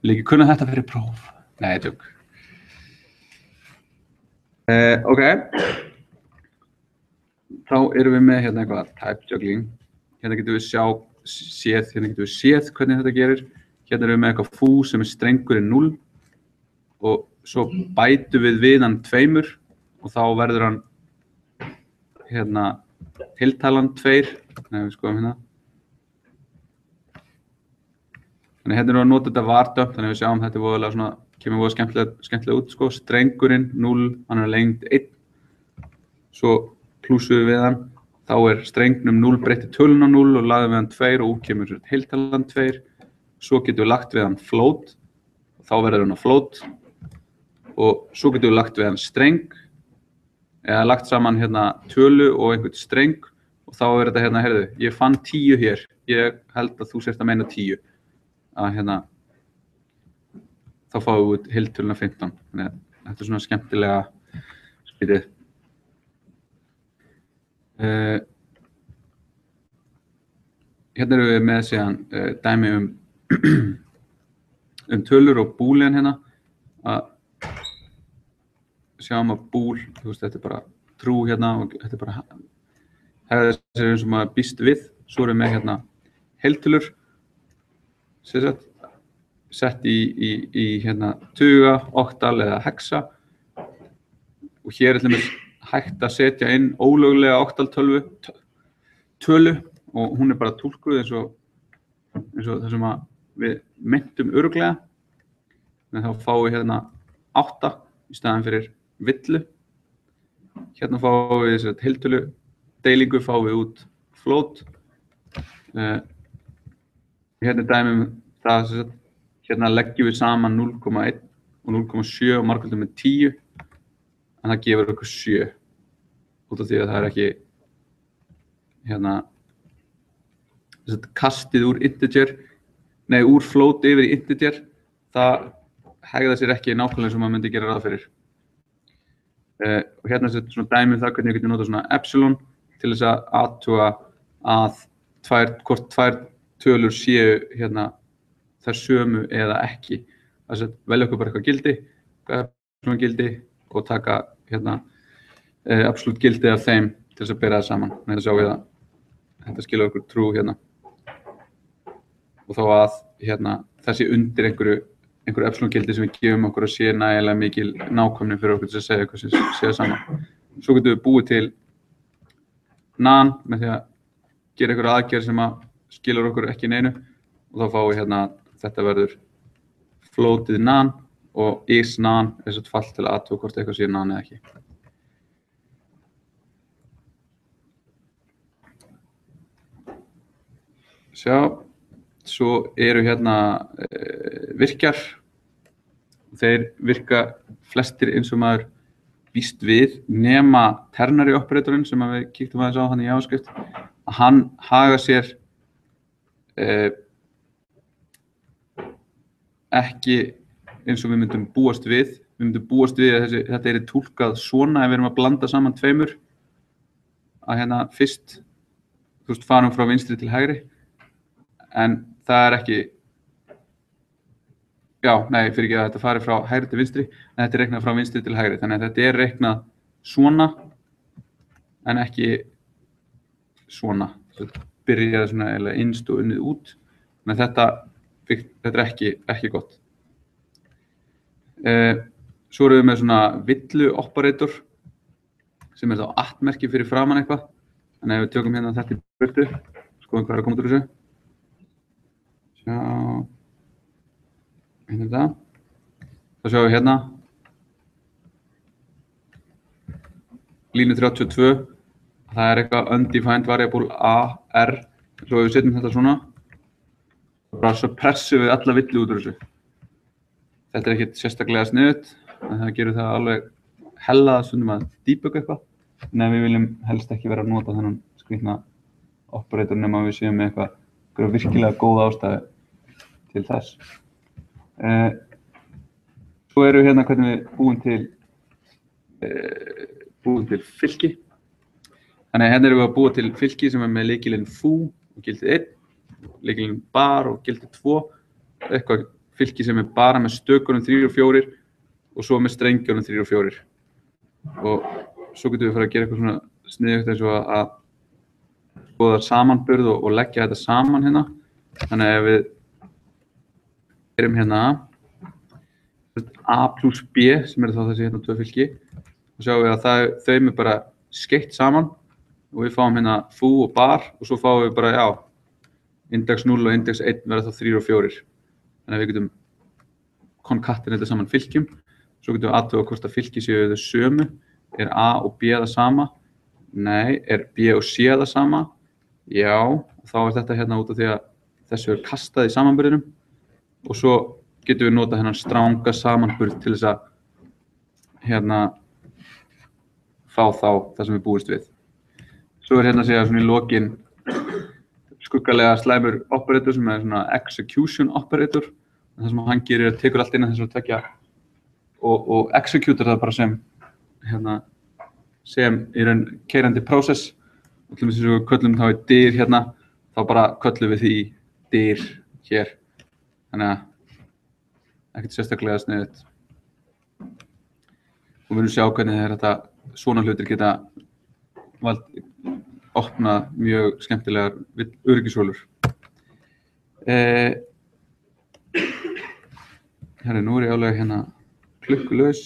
Líka kunna þetta fyrir próf. Nei, tjók. Ok. Þá erum við með hérna eitthvað type juggling. Hérna getum við séð hvernig þetta gerir. Hérna erum við með eitthvað foo sem strengurinn 0 og svo bætum við hann 2 og þá verður hann hérna tiltalan 2. Nei, við skoðum hérna. Þannig hérna erum við að nota þetta var-dump, þannig að við sjáum þetta voðalega svona, kemur voða skemmtilega út, sko. Strengurinn 0, hann lengd 1. Svo plúsum við hann, þá strengnum 0 breytt í töluna 0 og lagðum við hann 2 og út kemur heiltalan 2. Svo getum við lagt við hann float, þá verður hann á float. Og svo getum við lagt við hann streng, eða lagt saman hérna tölu og einhvern streng og þá þetta hérna, heyrðu, ég fann 10 hér, ég held að þú sért að meina 10. Að hérna, þá fáum við út heiltöluna 15. Þannig að þetta svona skemmtilega spýtið. Hérna erum við með síðan dæmi tölur og boolean hérna. Sjáum að bool, þú veist, þetta bara true hérna og þetta bara hefði þessi eins og maður býst við. Svo erum við með hérna heiltölur. Sett í hérna tuga, oktal eða hexa og hér til dæmis hægt að setja inn ólöglega oktaltölu og hún bara túlkuð eins og það sem að við myntum örugglega, en þá fáum við hérna 8 í staðan fyrir villu. Hérna fáum við þess að heiltölu deilingu fáum við út float. Hérna dæmum það að hérna leggjum við saman 0,1 og 0,7 og margföldum með 10, en það gefur okkur 7 út af því að það er ekki hérna kastið úr integer, nei úr float yfir í integer, það hegða sér ekki nákvæmlega sem maður myndi gera ráð fyrir. Og hérna er svona dæmi það hvernig við getum notað svona epsilon til þess að athuga að hvort tvær tölur séu hérna þær sömu eða ekki. Þess að velja okkur bara eitthvað gildi, epsilon gildi og taka hérna absolutt gildi af þeim til þess að bera það saman. Þetta sjáum við að þetta skilur okkur true hérna. Og þá að hérna þessi undir einhverju epsilon gildi sem við gefum okkur að sé nægilega mikil nákvæmni fyrir okkur til að segja eitthvað sem sé það saman. Svo getum við búið til nan með því að gera einhverja aðgerð sem að skilur okkur ekki neinu og þá fáum við hérna þetta verður floatið nan og is nan er svo fall til að athuga hvort eitthvað sé nan eða ekki. Sjá, svo eru hérna virkjar. Þeir virka flestir eins og maður býst við nema ternary operatorinn sem við kíktum aðeins á hann í JavaScript. Hann haga sér ekki eins og við myndum búast við. Við myndum búast við að þetta er túlkað svona ef við erum að blanda saman tveimur. Að hérna fyrst, farum frá vinstri til hægri. En það er ekki, fyrir ekki að þetta fari frá hægri til vinstri, en þetta er reiknað frá vinstri til hægri. Þannig að þetta er reiknað svona, en ekki svona. Þetta byrjar svona eiginlega innst og unnið út. Þannig að þetta er ekki gott. Svo erum við með svona villu operator, sem er þá @merki fyrir framan eitthvað. Þannig að ef við tökum hérna þetta í burtu, skoðum hvað er að koma út úr þessu. Já, hérna er það. Þá sjáum við hérna. Línu 32. Það er eitthvað undefined variable AR. Svo við setjum þetta svona. Bara svo pressum við alla villu út úr þessu. Þetta er ekkert sérstaklega sniðugt. En það gerir það alveg hella stundum að debugga eitthvað. En við viljum helst ekki vera að nota þennan skrýtna operator nema við séum með eitthvað virkilega góð ástæðu til þess. Svo eru hérna hvernig við búum til fylki. Þannig að hérna erum við að búa til fylki sem er með lykilinn foo og gildið 1, lykilinn bar og gildið 2, eitthvað fylki sem er bara með stökunum 3 og 4 og svo með strengjunum 3 og 4. Og svo getum við fara að gera eitthvað svona sniðugt eins og að skoða samanburð og leggja þetta saman hérna. Þannig að ef við erum hérna A plus B sem þá þessi hérna 2 fylki og sjáum við að þau er bara skeytt saman og við fáum hérna foo og bar og svo fáum við bara, index 0 og index 1 verða þá 3 og 4. Þannig að við getum konkatinera þetta saman fylkjum. Svo getum við athuga hvort að fylki séu þau sömu. Er A og B það sama? Nei. Er B og C það sama? Já. Og þá er þetta hérna út af því að þessu er kastað í samanburðinum. Og svo getum við notað hennan stranga samanburð til þess að hérna fá þá það sem við búist við. Svo er hérna að segja svona í lokin skuggalega slæmur operator sem er svona execution operator. Það sem hann gerir er tekur allt innan þess að tvekja og executor það bara sem í raun keyrandi process. Og til og með þess að við köllum þá í dyr hérna, þá bara köllum við því dyr hér. Þannig að ekkert sérstaklega sniðugt. Og við viljum sjá hvernig þetta svona hlutir geta opnað mjög skemmtilegar öryggishólur. Nú er ég alveg hérna klukkulaus.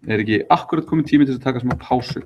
Er ekki akkurat komið tími til að taka smá pásu.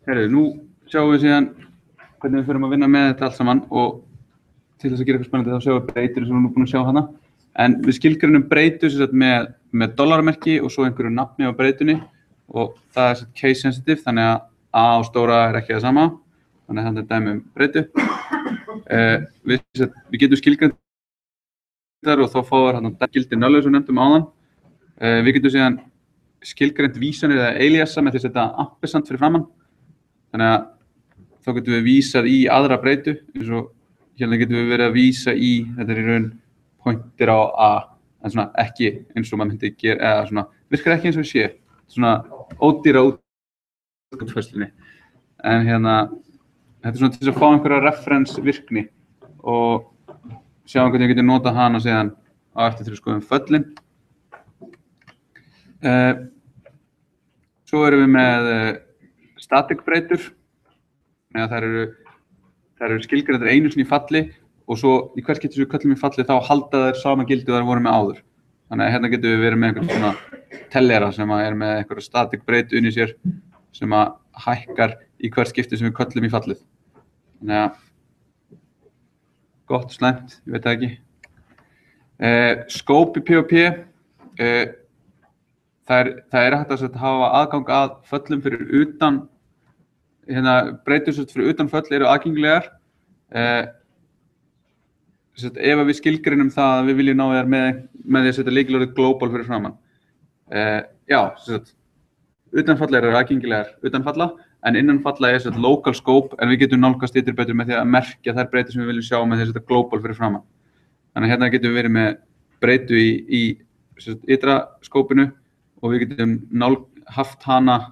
Herru, nú sjáum við síðan hvernig við förum að vinna með þetta allt saman og til þess að gera eitthvað spennandi þá sjáum við breytur sem við erum nú búin að sjá hana. En við skilgreinum breytu með dollarmerki og svo einhverju nafni á breytunni og það er case sensitive þannig að A og stóra er ekki það sama. Þannig að þetta er dæmi breytu. Við getum skilgreint þar og þá fáum við gildi nölu sem nefndum áðan. Við getum síðan skilgreint vísanir eða aliasa með því að setja ampersand fyrir framann. Þannig að þá getum við vísað í aðra breytu, eins og hérna getum við verið að vísa í, þetta er í raun pointir á A, en svona ekki eins og maður myndi gera, eða svona virkar ekki eins og sé, svona ódýra útgáfsfærslunni. En hérna, þetta er svona til þess að fá einhverja reference virkni og sjá hvernig við getum notað hana síðan á eftir til að skoðum föllin. Svo erum við með static breytur, þær eru skilgreindir einu sinni í falli og svo í hvert skipti sem við köllum í falli þá halda þær sama gildi og þær voru með áður. Þannig að hérna getum við verið með einhvern svona tellera sem er með einhverja static breytu inn í sér sem að hækkar í hvert skipti sem við köllum í fallið. Þannig að gott, slæmt, ég veit það ekki. Scope í POP, það er hægt að hafa aðgang að föllum fyrir utan breytur fyrir utan föll eru aðgengilegar. Ef við skilgreinum það að við viljum ná þér með því að setja lykilorðið global fyrir framann. Utan falla eru aðgengilegar utan falla, en innan falla er local scope, en við getum nálgast ytri betur með því að merkja þær breytur sem við viljum sjá með því að setja global fyrir framann. Þannig að hérna getum við verið með breytu í ytra skópinu og við getum haft hana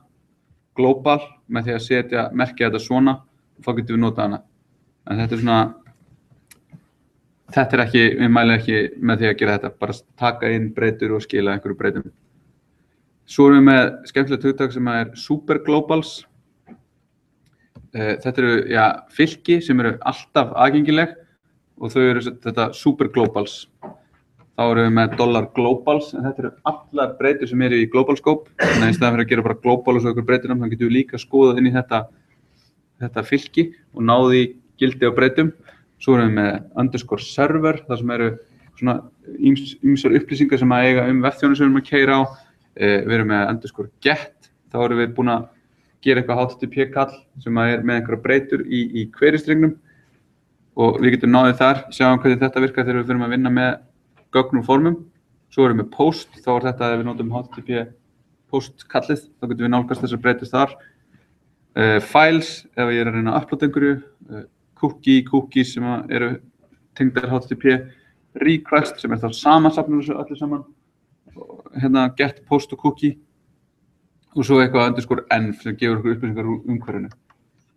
global með því að merkja þetta svona og þá getum við notað hana. En þetta er svona, við mælum ekki með því að gera þetta, bara taka inn breytur og skila einhverju breytum. Svo erum við með skemmtilegt hugtak sem er super globals. Þetta eru fylki sem eru alltaf aðgengileg og þau eru þetta super globals. Þá erum við með dollar globals, en þetta eru allar breytur sem eru í global scope. Þannig að í staðan fyrir að gera bara global og svo einhver breytur þá getum við líka skoðað inn í þetta fylki og náði gildi á breytum. Svo erum við með underscore server, þar sem eru svona ýmsar upplýsingar sem að eiga vefþjónustu sem við erum að keyra á. Við erum með underscore get, þá erum við búin að gera eitthvað HTTP kall sem er með einhverja breytur í query-strengnum og við getum náðið þar, sjáum hvernig þetta virkar þegar við fyrir að vinna með gögnum formum. Svo erum við post, þá er þetta ef við notum HTTP post kallið, þá getum við nálgast þessar breytist þar. Files, ef ég er að reyna að uploada einhverju, cookies sem eru tengdar HTTP, request sem er þá samansafnur þessu öllu saman, hérna get, post og cookie og svo eitthvað underscore env sem gefur okkur upplýsingar úr umhverfinu.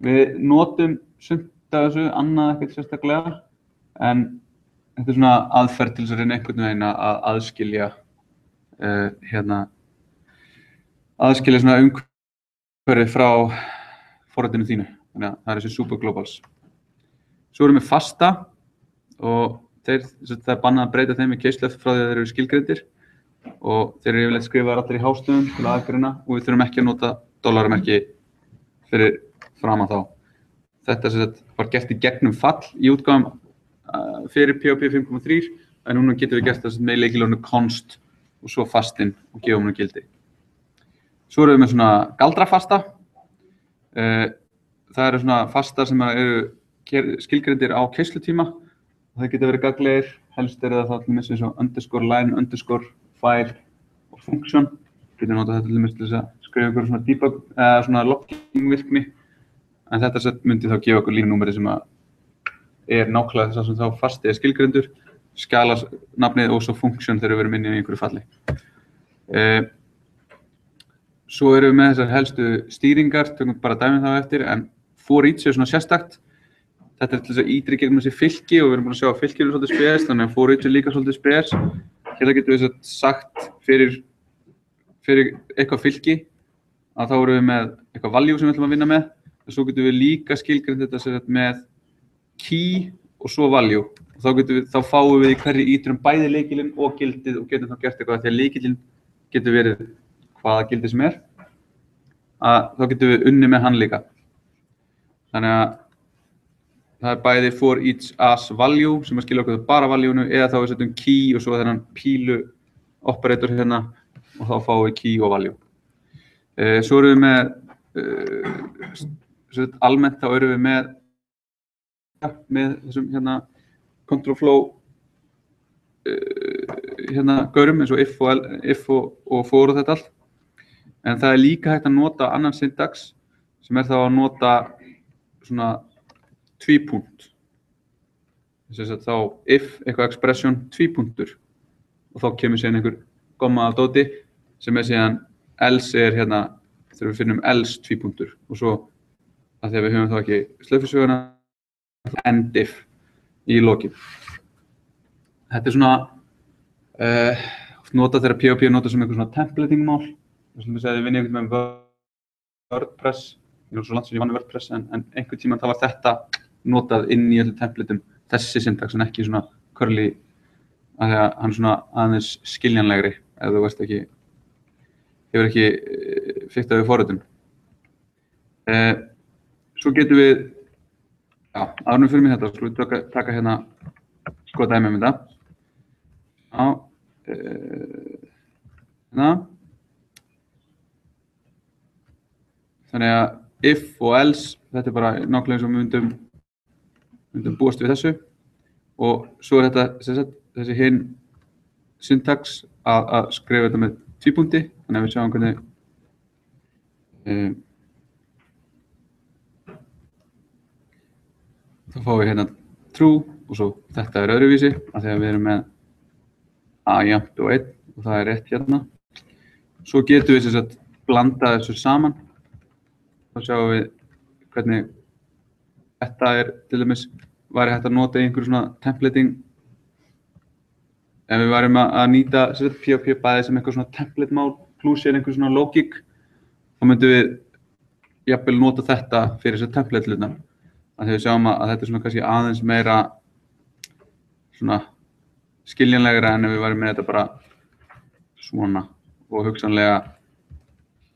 Við notum sumt af þessu, annað ekkert sérstaklega, en þetta er svona aðferð til þess að reyna einhvern veginn að aðskilja svona umhverfið frá forritinu þínu. Þannig að það er þessi super globals. Svo erum við fasta og það er bannað að breyta þeim í keislu eftir frá því að þeir eru skilgreindir og þeir eru yfirleitt skrifaðar allir í hástöfum til aðgreina og við þurfum ekki að nota dollarmerki fyrir framan þá. Þetta var gert í gegnum fall í útgáfum fyrir POP 5.3 en núna getum við gert það með lykilorðinu const og svo fastinn og gefum henni gildi. Svo erum við með svona galdrafasta. Það eru svona fasta sem eru skilgreindir á keislutíma og það geta verið gagnlegir, helst er það þá til eins og underscore line, underscore file og function. Getum notað þetta til þess að skrifa ykkur svona debug eða svona logging virkni en þetta myndi þá gefa okkur línunúmerið sem er nákvæmlega þess að þá fasti er skilgreindur, skalanafnið og svo function þegar við erum inni í einhverju falli. Svo erum við með þessar helstu stýringar, tökum bara dæmið þá eftir, en for each er svona sérstakt. þetta til þess að ítri gegnum þessi fylki og við erum búin að sjá að fylki eru svolítið spes, þannig að for each líka svolítið spes. Hérna getum við sagt fyrir eitthvað fylki að þá erum við með eitthvað value sem við ætlum að vinna með. Og svo getum við líka skilgreint þetta með key og svo value. Og þá fáum við í hverju ítrum bæði lykilinn og gildið og getum þá gert eitthvað því að lykilinn getur verið hvaða gildi sem þá getum við unnið með hann líka. Þannig að það bæði for each as value sem að skilja okkur bara value-unu eða þá við setjum key og svo þennan pílu operator hérna og þá fáum við key og value. Svo erum við með almennt þá erum við með þessum hérna control flow hérna gaurum eins og if og for og þetta allt. En það líka hægt að nota annan syntax sem þá að nota svona tvípunkt. Þess að þá if eitthvað expression tvípunktur og þá kemur síðan einhver komma af dóti sem síðan else hérna þegar við finnum else tvípunktur og svo að þegar við höfum þá ekki slöfusöguna end if í lokin. Þetta svona nota þegar PHP nota sem einhver svona templating mál. Við slumum að segja að við vinnum einhvern með WordPress, ég svo langt sem ég vann WordPress en einhvern tímann þá var þetta notað inn í öllu templatum, þessi syntax en ekki svona curly af því að hann er svona aðeins skiljanlegri ef þú veist ekki, hefur ekki fiktað við forritun. Svo getum við, áður fyrir mig þetta, skulum við taka hérna skoða dæmi þetta. Hérna. Þannig að if og else, þetta bara nákvæmlega eins og við myndum búast við þessu og svo þetta þessi hinn syntax að skrifa þetta með tvípunkti, þannig að við sjáum hvernig þá fáum við hérna true og svo þetta öðruvísi af því að við erum með a jafnt og 1 og það rétt hérna. Svo getum við blanda þessu saman. Þá sjáum við hvernig þetta til dæmis væri hægt að nota í einhverju svona templating. Ef við værum að nýta PHP bæði sem eitthvað svona template mál pluss einhver svona logik, þá myndum við jafnvel nota þetta fyrir þessu template hlutina. Þegar við sjáum að þetta svona kannski aðeins meira svona skiljanlegra en ef við værum með þetta bara svona og hugsanlega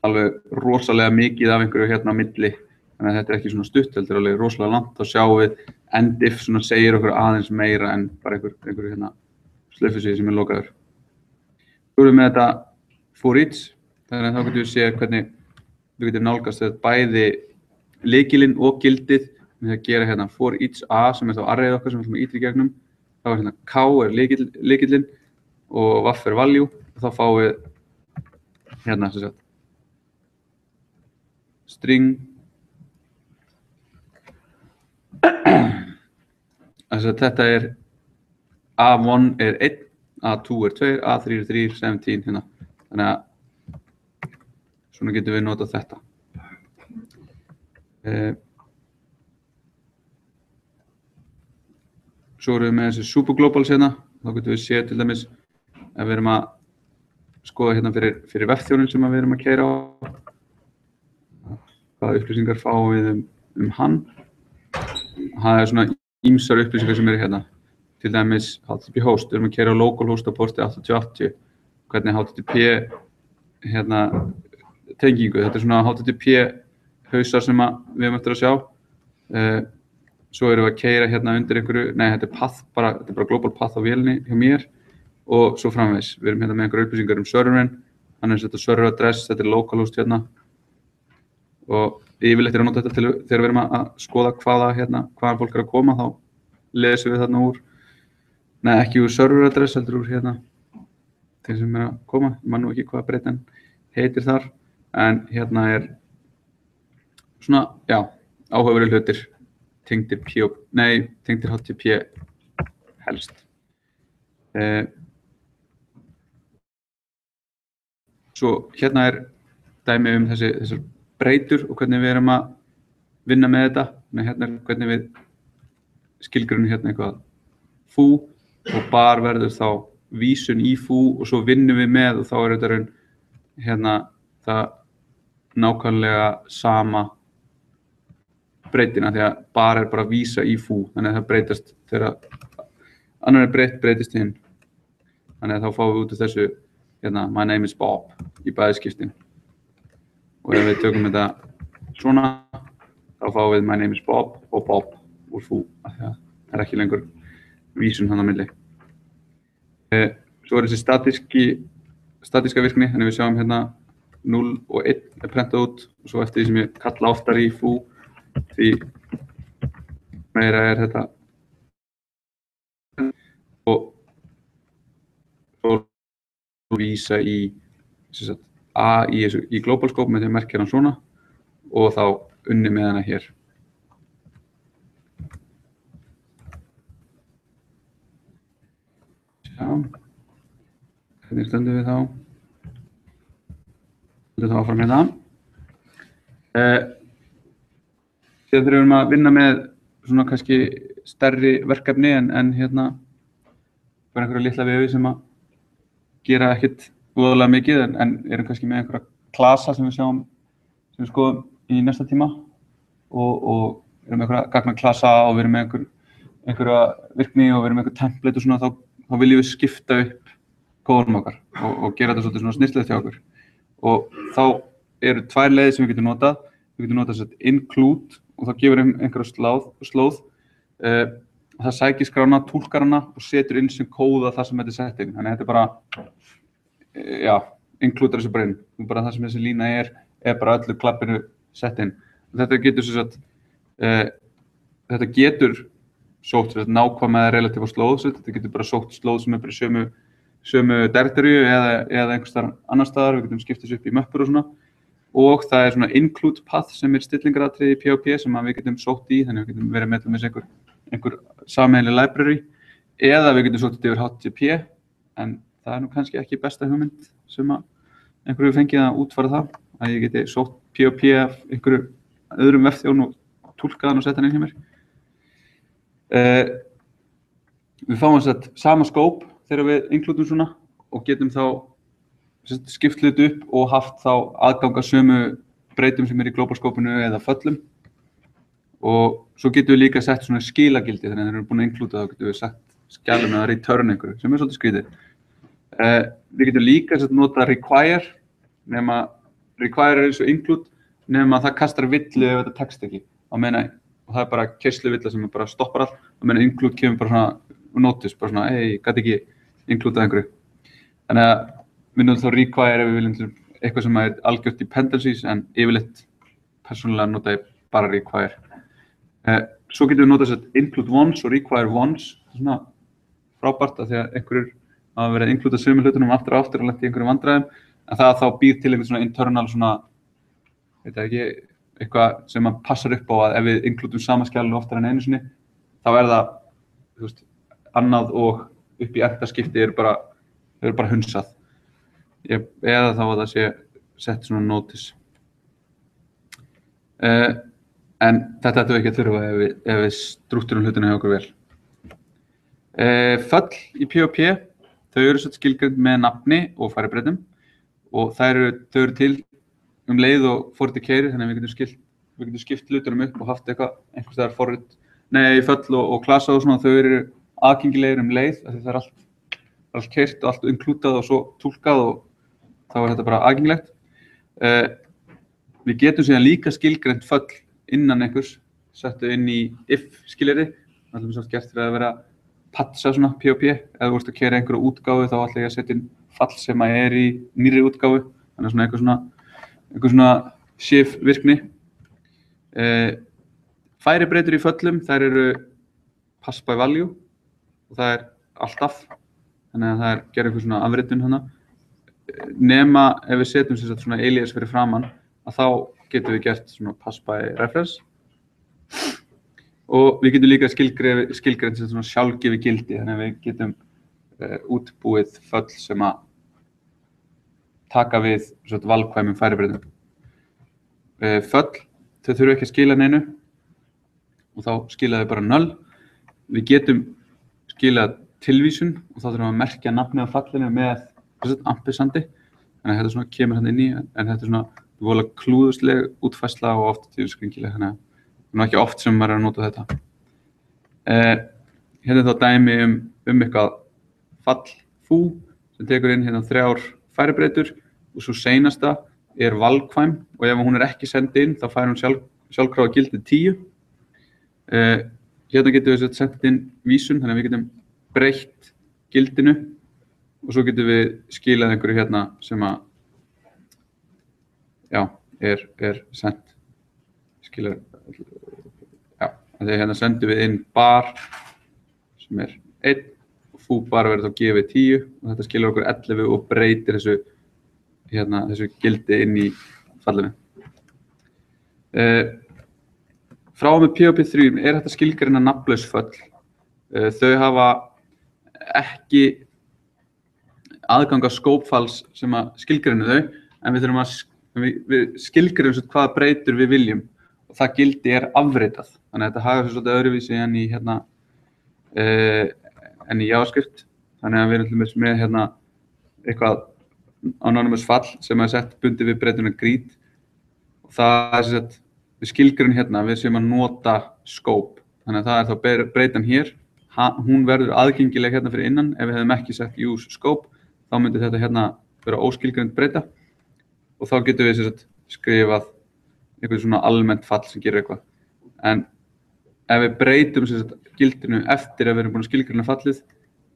alveg rosalega mikið af einhverju hérna á milli, þannig að þetta ekki svona stutt heldur alveg rosalega langt, þá sjáum við end if svona segir okkur aðeins meira en bara einhverju hérna slöfusvið sem lokaður. Svo erum við með þetta for each, þannig að þá getum við séð hvernig við getum nálgast þetta bæði lykilinn og gildið með að gera hérna for each a sem þá arrayið okkar sem við ætlum að ýta í gegnum, þá hérna k lykillinn og vaff value og þá fáum við hérna sem sagt string þetta A1 1, A2 2, A3 3, 17 hérna. Þannig að svona getum við notað þetta. Svo erum við með þessi superglobals hérna. Þá getum við séð til dæmis ef við erum að skoða hérna fyrir vefþjóninn sem við erum að keyra á. Hvaða upplýsingar fáum við hann. Það svona ýmsar upplýsingar sem hérna. Til dæmis HTTP host, við erum að keyra á localhost á porti 8080. Hvernig HTTP hérna tengingu, þetta svona HTTP hausar sem við erum eftir að sjá. Svo erum við að keyra hérna undir einhverju, þetta er bara global path á vélinni hjá mér og svo framvegis. Við erum hérna með einhverju upplýsingar serverinn, þannig að þetta server address, þetta localhost hérna. Og yfirleitt að nota þetta þegar við erum að skoða hvaðan fólk að koma, þá lesum við þarna úr, ekki úr server address, heldur úr hérna, þeir sem að koma, ég man nú ekki hvað breytan heitir þar, en hérna svona, áhugaverðir hlutir, tengdir HTTP helst. Svo hérna dæmi þessar breytur og hvernig við erum að vinna með þetta. Hérna hvernig við skilgreinum hérna eitthvað foo og bar verður þá vísun í foo og svo vinnum við með og þá þetta hérna það nákvæmlega sama breytina því að bar bara vísa í foo þannig að það breytast þegar annar breytist hinn þannig að þá fáum við út úr þessu hérna my name is Bob í bæði skiptin og ef við tökum þetta svona þá fáum við my name is Bob og Bob úr foo af því að það ekki lengur vísun hann á milli svo þessi statíska virkni þannig við sjáum hérna 0 og 1 prentað út og svo eftir því sem ég kalla oftar í foo því meira þetta og svo vísa í A í global scope með því að merkja hann svona og þá unni með hana hér. Já, hvernig stöndum við þá? Stöndum þá áfram hérna. Síðan þurfum við að vinna með svona kannski stærri verkefni en hérna bara einhverja litla vefi sem að gera ekkert voðalega mikið en erum kannski með einhverja klasa sem við sjáum sem við skoðum í næsta tíma og erum með einhverja gagnaklasa og við erum með einhverja virkni og við erum með einhver template og svona þá viljum við skipta upp kóðunum okkar og gera þetta svolítið svona snyrtilegt hjá okkur og þá eru tvær leiðir sem við getum notað. Við getum notað þess að include og þá gefur einhverja slóð það sækir skrána, túlkar hana og setur inn sem kóða það sem þetta er sett inn. Þannig að þetta er bara, inklúdar þessu bara inn. Bara það sem þessi lína er bara öllu klappinu sett inn. Þetta getur sem sagt, þetta getur sótt nákvæm eða relatíva slóð. Þetta getur bara sótt slóð sem er bara í sömu directory eða einhvers staðar annar staðar. Við getum skipt þessu upp í möppur og svona. Og það er svona include path sem er stillingaratriði í PHP sem við getum sótt í. Þannig að við getum verið með til einhver sameiginleg library eða við getum sótt þetta yfir HTTP en það er nú kannski ekki besta hugmynd sem að einhverju fengið að útfæra það að ég geti sótt PHP af einhverju öðrum vefþjón og túlkað hann og setja hann inn hjá mér. Við fáum þess að sama scope þegar við includum svona og getum þá skipt hlut upp og haft þá aðgang að sömu breytum sem í global scope-inu eða föllum. Og svo getum við líka sett svona skilagildi þannig að þegar við erum búin að includa þá getum við sett skjálum eða return einhverju sem er svolítið skrítið. Við getum líka nota require nema require er eins og include nema það kastar villu ef þetta text ekki og það er bara keislu-villa sem bara stoppar allt og include kemur bara svona notice bara svona ég gat ekki includeað einhverju. Þannig að við notum þá require ef við viljum eitthvað sem er algjört dependencies en yfirleitt persónulega nota ég bara require. Svo getum við notað include once og require once, það er svona frábært að því að einhverjur hafa verið að includa sömu hlutunum aftur og aftur og lent í einhverjum vandræðum, en það þá býr til einhvern svona internal svona, veit ekki, eitthvað sem maður passar upp á að ef við includum sama skjalinu oftar en einu sinni, þá er það, þú veist, annað og upp í endaskipti eru bara hunsað. Eða þá að það sé sett svona notice. En þetta ættum við ekki að þurfa ef við strúkturum hlutina hjá okkur vel. Föll í PHP, þau eru skilgreind með nafni og færibreytum og þau eru til leið og forriti keiri, þannig að við getum skipt hlutunum upp og haft einhvers staðar forrit, föll og klasa og svona, þau eru aðgengilegir leið, af því það er allt keirt og allt inklúdað og svo túlkað og þá er þetta bara aðgengilegt. Við getum síðan líka skilgreind föll innan einhvers, settu inn í if skilyrði, það er svolítið gert fyrir að vera patcha svona PHP, ef þú vorst að keyra einhverju útgáfu þá ætla ég að setja inn fall sem er í nýrri útgáfu, þannig að svona einhver svona shift virkni. Færibreytur í föllum, þær eru pass by value og það er alltaf, þannig að það gerir einhver svona afritun hana. Nema ef við setjum svona alias fyrir framann, að þá getum við gert svona pass by reference og við getum líka skilgreint svona sjálfgefi gildi, þannig að við getum útbúið föll sem að taka við svona valkvæmum færibreytum. Föll, þau þurfa ekki að skila neinu og þá skila þau bara null. við getum skilað tilvísun og þá þurfum við að merkja nafnið á fallinu með ampersandi. Þannig að þetta svona kemur hann inn í, en þetta svona voðalega klúðusleg útfærsla og oft skringileg, þannig að það er ekki oft sem maður er að nota þetta. Hérna þá dæmi eitthvað fall fú sem tekur inn hérna 3 færibreytur og svo seinasta valkvæm og ef hún ekki send inn þá fær hún sjálfkrafa gildið 10. Hérna getum við sent inn vísun, þannig að við getum breytt gildinu og svo getum við skilað einhverju hérna sem að sent skilar þegar hérna sendum við inn bar sem 1 og fú bar verður þá gefið 10 og þetta skilar okkur 11 og breytir þessu gildi inn í fallinu. Frá og með PHP3 þetta skilgreina nafnlaus föll. Þau hafa ekki aðgang að skópfalls sem að skilgreina þau, en við þurfum að við skilgreinum hvaða breytur við viljum og það gildi afritað. Þannig að þetta hagar sér svolítið öðruvísi en í JavaScript. Þannig að við erum með eitthvað anonymous fall sem sett bundið við breytuna greet og það við skilgreinum við séum að nota scope. Þannig að það þá breytan hér, hún verður aðgengileg fyrir innan. Ef við hefðum ekki sett use scope þá myndi þetta vera óskilgreind breyta og þá getum við skrifað eitthvað svona almennt fall sem gerir eitthvað. En ef við breytum gildinu eftir að við erum búin að skilgreina fallið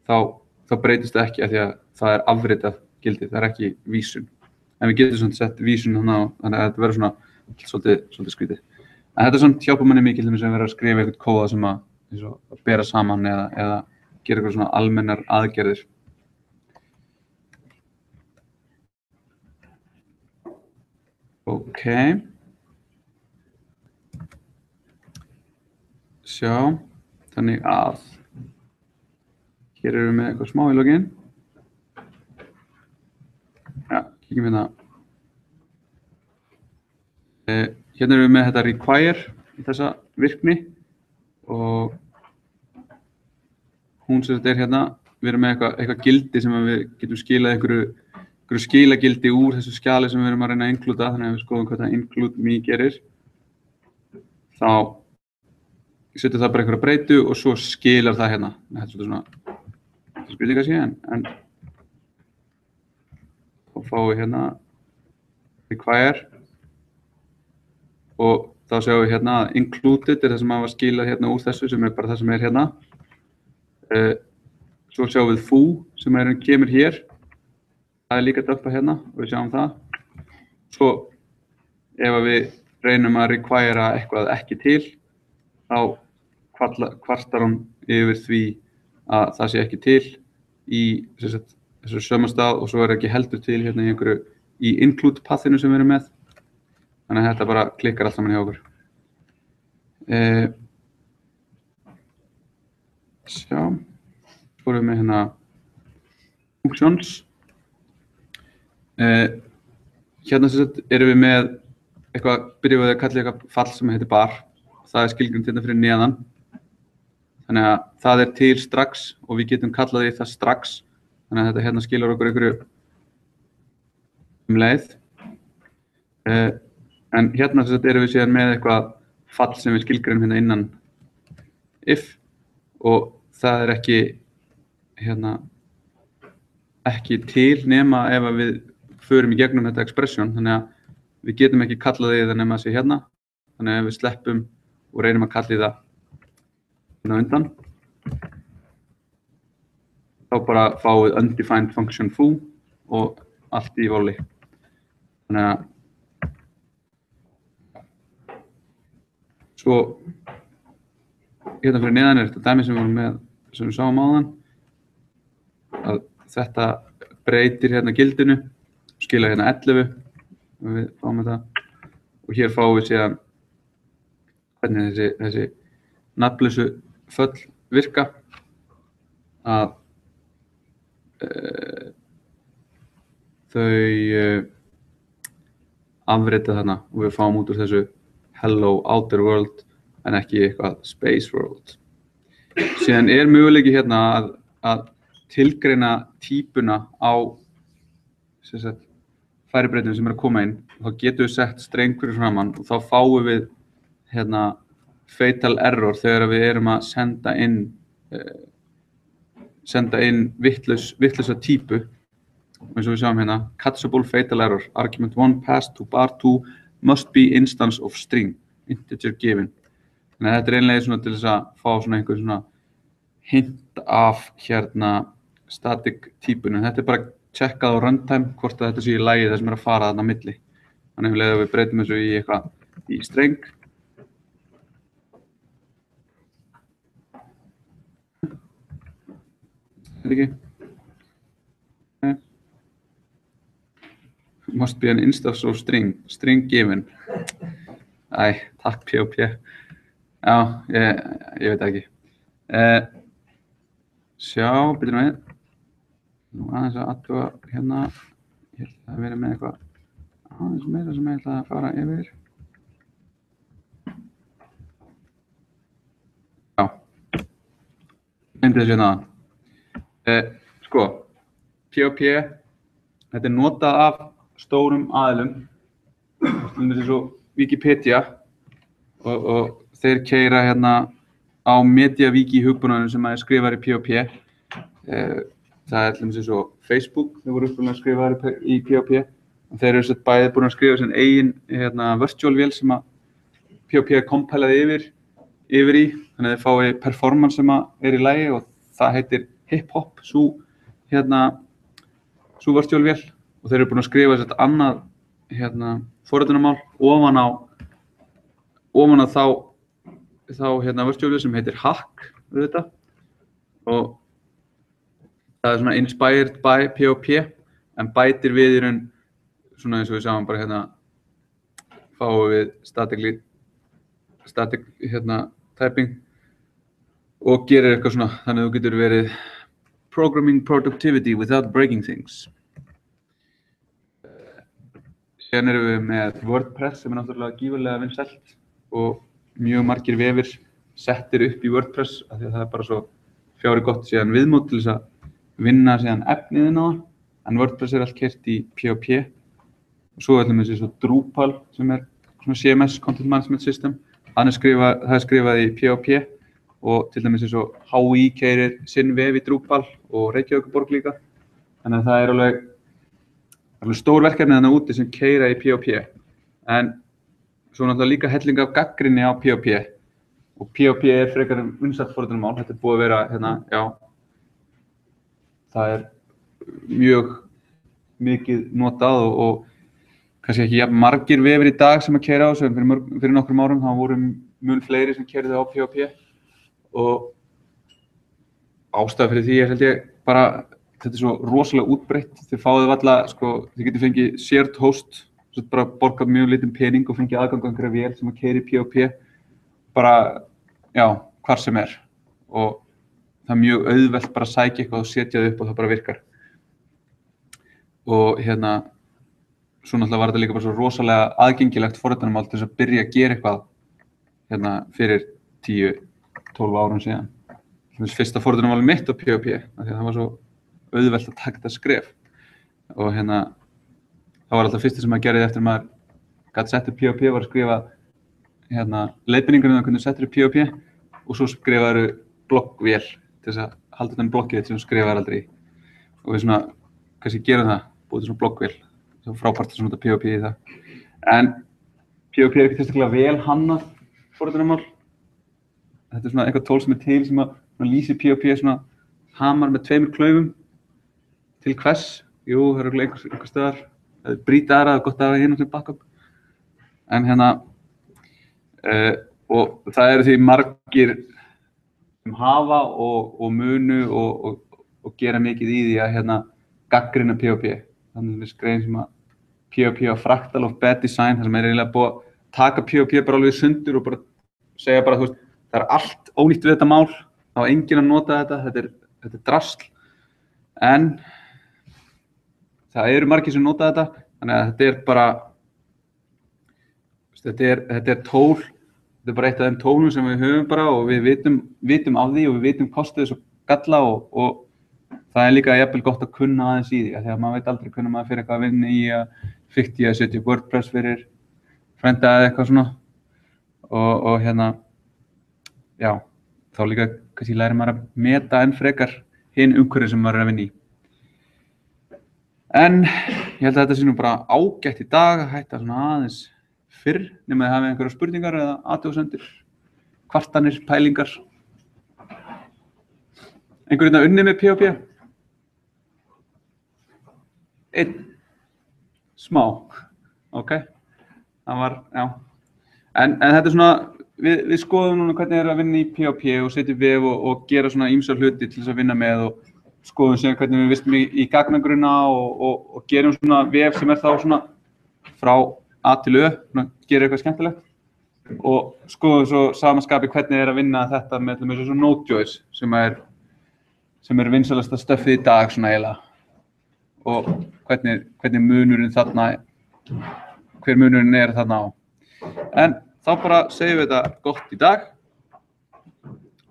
þá breytist það ekki af því að það afritað gildið, það ekki vísun. En við getum sett vísun þannig að þetta verður svolítið skrítið. En þetta hjálpar manni mikið til þess að vera að skrifa eitthvað kóða sem að bera saman eða gera eitthvað svona almennar aðgerðir. Ok. Sjá, þannig að hér erum við með eitthvað smá í login. Ja, kíkjum hérna. Hérna erum við með þetta require í þessa virkni og hún hérna, við erum með eitthvað gildi sem við getum skilað einhverju skilagildi úr þessu skjali sem við erum að reyna að inklúda, þannig að við skoðum hvað það include me gerir. Þá setjum það bara einhverja breytu og svo skilar það hérna. Þetta er svona spurning að sé, en þá fáum við hérna require og þá sjáum við hérna að included það sem hafa skilað hérna úr þessu sem bara það sem hérna. Svo sjáum við foo sem kemur hér. Það líka döppa hérna og við sjáum það. Svo ef við reynum að require eitthvað ekki til, þá kvartar hún yfir því að það sé ekki til í þessu sömastað og svo ekki heldur til hérna í include pathinu sem við erum með. Þannig að þetta bara klikkar allt saman hjá okkur. Sjá, svo erum við með hérna functions. Hérna erum við með byrjum við að kalla eitthvað fall sem heitir bar. Það skilgreint hérna fyrir neðan. Þannig að það til strax og við getum kallað því það strax. Þannig að þetta hérna skilar okkur einhverju leið. En hérna erum við síðan með eitthvað fall sem við skilgreinum hérna innan if og það ekki til nema ef við förum í gegnum þetta expression, þannig að við getum ekki kallað því það nema að sé hérna. Þannig að ef við sleppum og reynum að kalla það hérna undan, þá bara fáum við undefined function foo og allt í volley. Þannig að svo hérna fyrir neðan þetta dæmi sem við vorum með sem við sáum áðan að þetta breytir hérna gildinu skila hérna 11 og við fáum þetta og hér fáum við síðan hvernig þessi nafnlausu föll virka að þau afrita þarna og við fáum út úr þessu hello outer world en ekki eitthvað space world. Síðan möguleiki hérna að tilgreina típuna á færibreytum sem að koma inn. Þá getum við sett streng fyrir framan og þá fáum við hérna fatal error þegar við erum að senda inn vitlausa típu. Eins og við sjáum hérna, catchable fatal error, argument 1 passed to bar 2 must be instance of string, integer given. Þannig að þetta einlega svona til þess að fá svona einhver svona hint af hérna static típunum. Þetta bara checkað á runtime hvort að þetta sé í lagi það sem að fara þarna á milli. Þannig að við breytum þessu í eitthvað í streng. Þetta ekki. Must be an instance of string given. Æ, takk POP. Já, ég veit ekki. Sjá, byrjum við. Nú aðeins að athuga hérna. Ég held að vera með eitthvað aðeins meira sem ég ætla að fara yfir. Já. Gleymdi þessu hérna. Sko, POP, þetta notað af stórum aðilum, eins og Wikipedia og þeir keyra hérna á MediaWiki hugbúnaðinum sem að skrifar í POP. Það til dæmis eins og Facebook, þeir voru upprunalega skrifaðir í POP. Þeir eru sett bæði búin að skrifa sinn eigin virtual vél sem að POP compilaði yfir í, þannig að þeir fái performance sem að í lagi og það heitir hip-hop, sú virtual vél. Og þeir eru búin að skrifa sett annað forritunarmál ofan á þá virtual vél sem heitir Hack, auðvitað. Og það er svona inspired by POP, en bætir við í raun, svona eins og við sjáum bara hérna, fáum við static typing og gerir eitthvað svona, þannig að þú getur verið programming productivity without breaking things. Síðan erum við með WordPress sem er náttúrulega gífurlega vinsælt og mjög margir vefir settir upp í WordPress af því að það er bara svo fjári gott síðan viðmót til þess að vinna síðan efnið inn á það. En WordPress er allt keyrt í POP. Og svo ætlum við þessi svo Drupal sem er svona CMS, Content Management System. Það er skrifað í POP og til dæmis eins og HÍ keyrir sinn vef í Drupal og Reykjavíkurborg líka. Þannig að það er alveg stór verkefni þarna úti sem keyra í POP. En svo náttúrulega líka helling af gagnrýni á POP. Og POP er frekar vinsælt forritunarmál. Þetta er búið að vera hérna, já, það er mjög mikið notað og kannski ekki jafn margir vefir í dag sem að keyra á þessu, en fyrir nokkrum árum þá voru mun fleiri sem keyrðu á POP. Og ástæða fyrir því held ég bara, þetta er svo rosalega útbreitt. Þið fáið varla, þið getið fengið shared host, svo bara borgað mjög lítinn pening og fengið aðgang á einhverja vél sem að keyra í POP, bara, já, hvar sem er. Og það er mjög auðvelt bara að sækja eitthvað og setja það upp og það bara virkar. Og svo náttúrulega var þetta líka bara svo rosalega aðgengilegt forritunarmál til þess að byrja að gera eitthvað fyrir 10-12 árum síðan. Fyrsta forritunarmáli mitt á POP, af því að það var svo auðvelt að taka þetta skref. Og það var alltaf fyrsta sem maður gerði eftir að maður gat sett upp POP var að skrifa leiðbeiningar um það hvernig settur upp POP og svo skrifaðu bloggvél til þess að halda þetta bloggið sem skrifaðu aldrei í. Og við svona, kannski gerum það, búið til svona bloggvél. Það var frábært að svona nota POP í það. En POP er ekki tilstaklega vel hannað forritunarmál. Þetta er svona eitthvað tól sem er til sem að lýsir POP svona hamar með 2 klaufum. Til hvers? Jú, það eru einhver stöðar. Það er brýta aðra, það er gott að hafa hérna sem backup. En og það eru því margir sem hafa og munu og gera mikið í því að gagnrýna POP. Þannig að við skreiðum sem að POP á fractal of bad design, þar sem er eiginlega búið að taka POP bara alveg sundur og bara segja bara, þú veist, það er allt ónýtt við þetta mál, þá á enginn að nota þetta er drasl. En það eru margir sem nota þetta, þannig að þetta er bara, þetta er tól þetta bara eitt af þeim tólum sem við höfum bara og við vitum af því og við vitum kostið þess og galla og það líka jafnvel gott að kunna aðeins í því, þegar maður veit aldrei hvernig maður fyrir eitthvað að vinna í að fikti að setja upp WordPress fyrir frænda eða eitthvað svona og já, þá líka kannski lærir maður að meta enn frekar hinn umhverfið sem maður að vinna í. En ég held að þetta sé nú bara ágætt í dag að hætta svona aðeins fyrr, nema þið hafið einhverjar spurningar eða athugasemdir, kvartanir, pælingar. Einhver unnið með PHP? Einn? Smá? Ok. Það var, já. En þetta svona, við skoðum núna hvernig að vinna í PHP og setjum vef og gera svona ýmsa hluti til þess að vinna með og skoðum síðan hvernig við vistum í gagnagrunna og gerum svona vef sem þá svona frá A til Ö, gerir eitthvað skemmtilegt og skoðum svo samanskapi hvernig að vinna þetta með þessu Node.js sem er vinsælasta stöffið í dag svona eiginlega og hvernig munurinn þarna, hver munurinn þarna á. En þá bara segjum við þetta gott í dag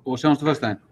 og sjáumst á föstudaginn.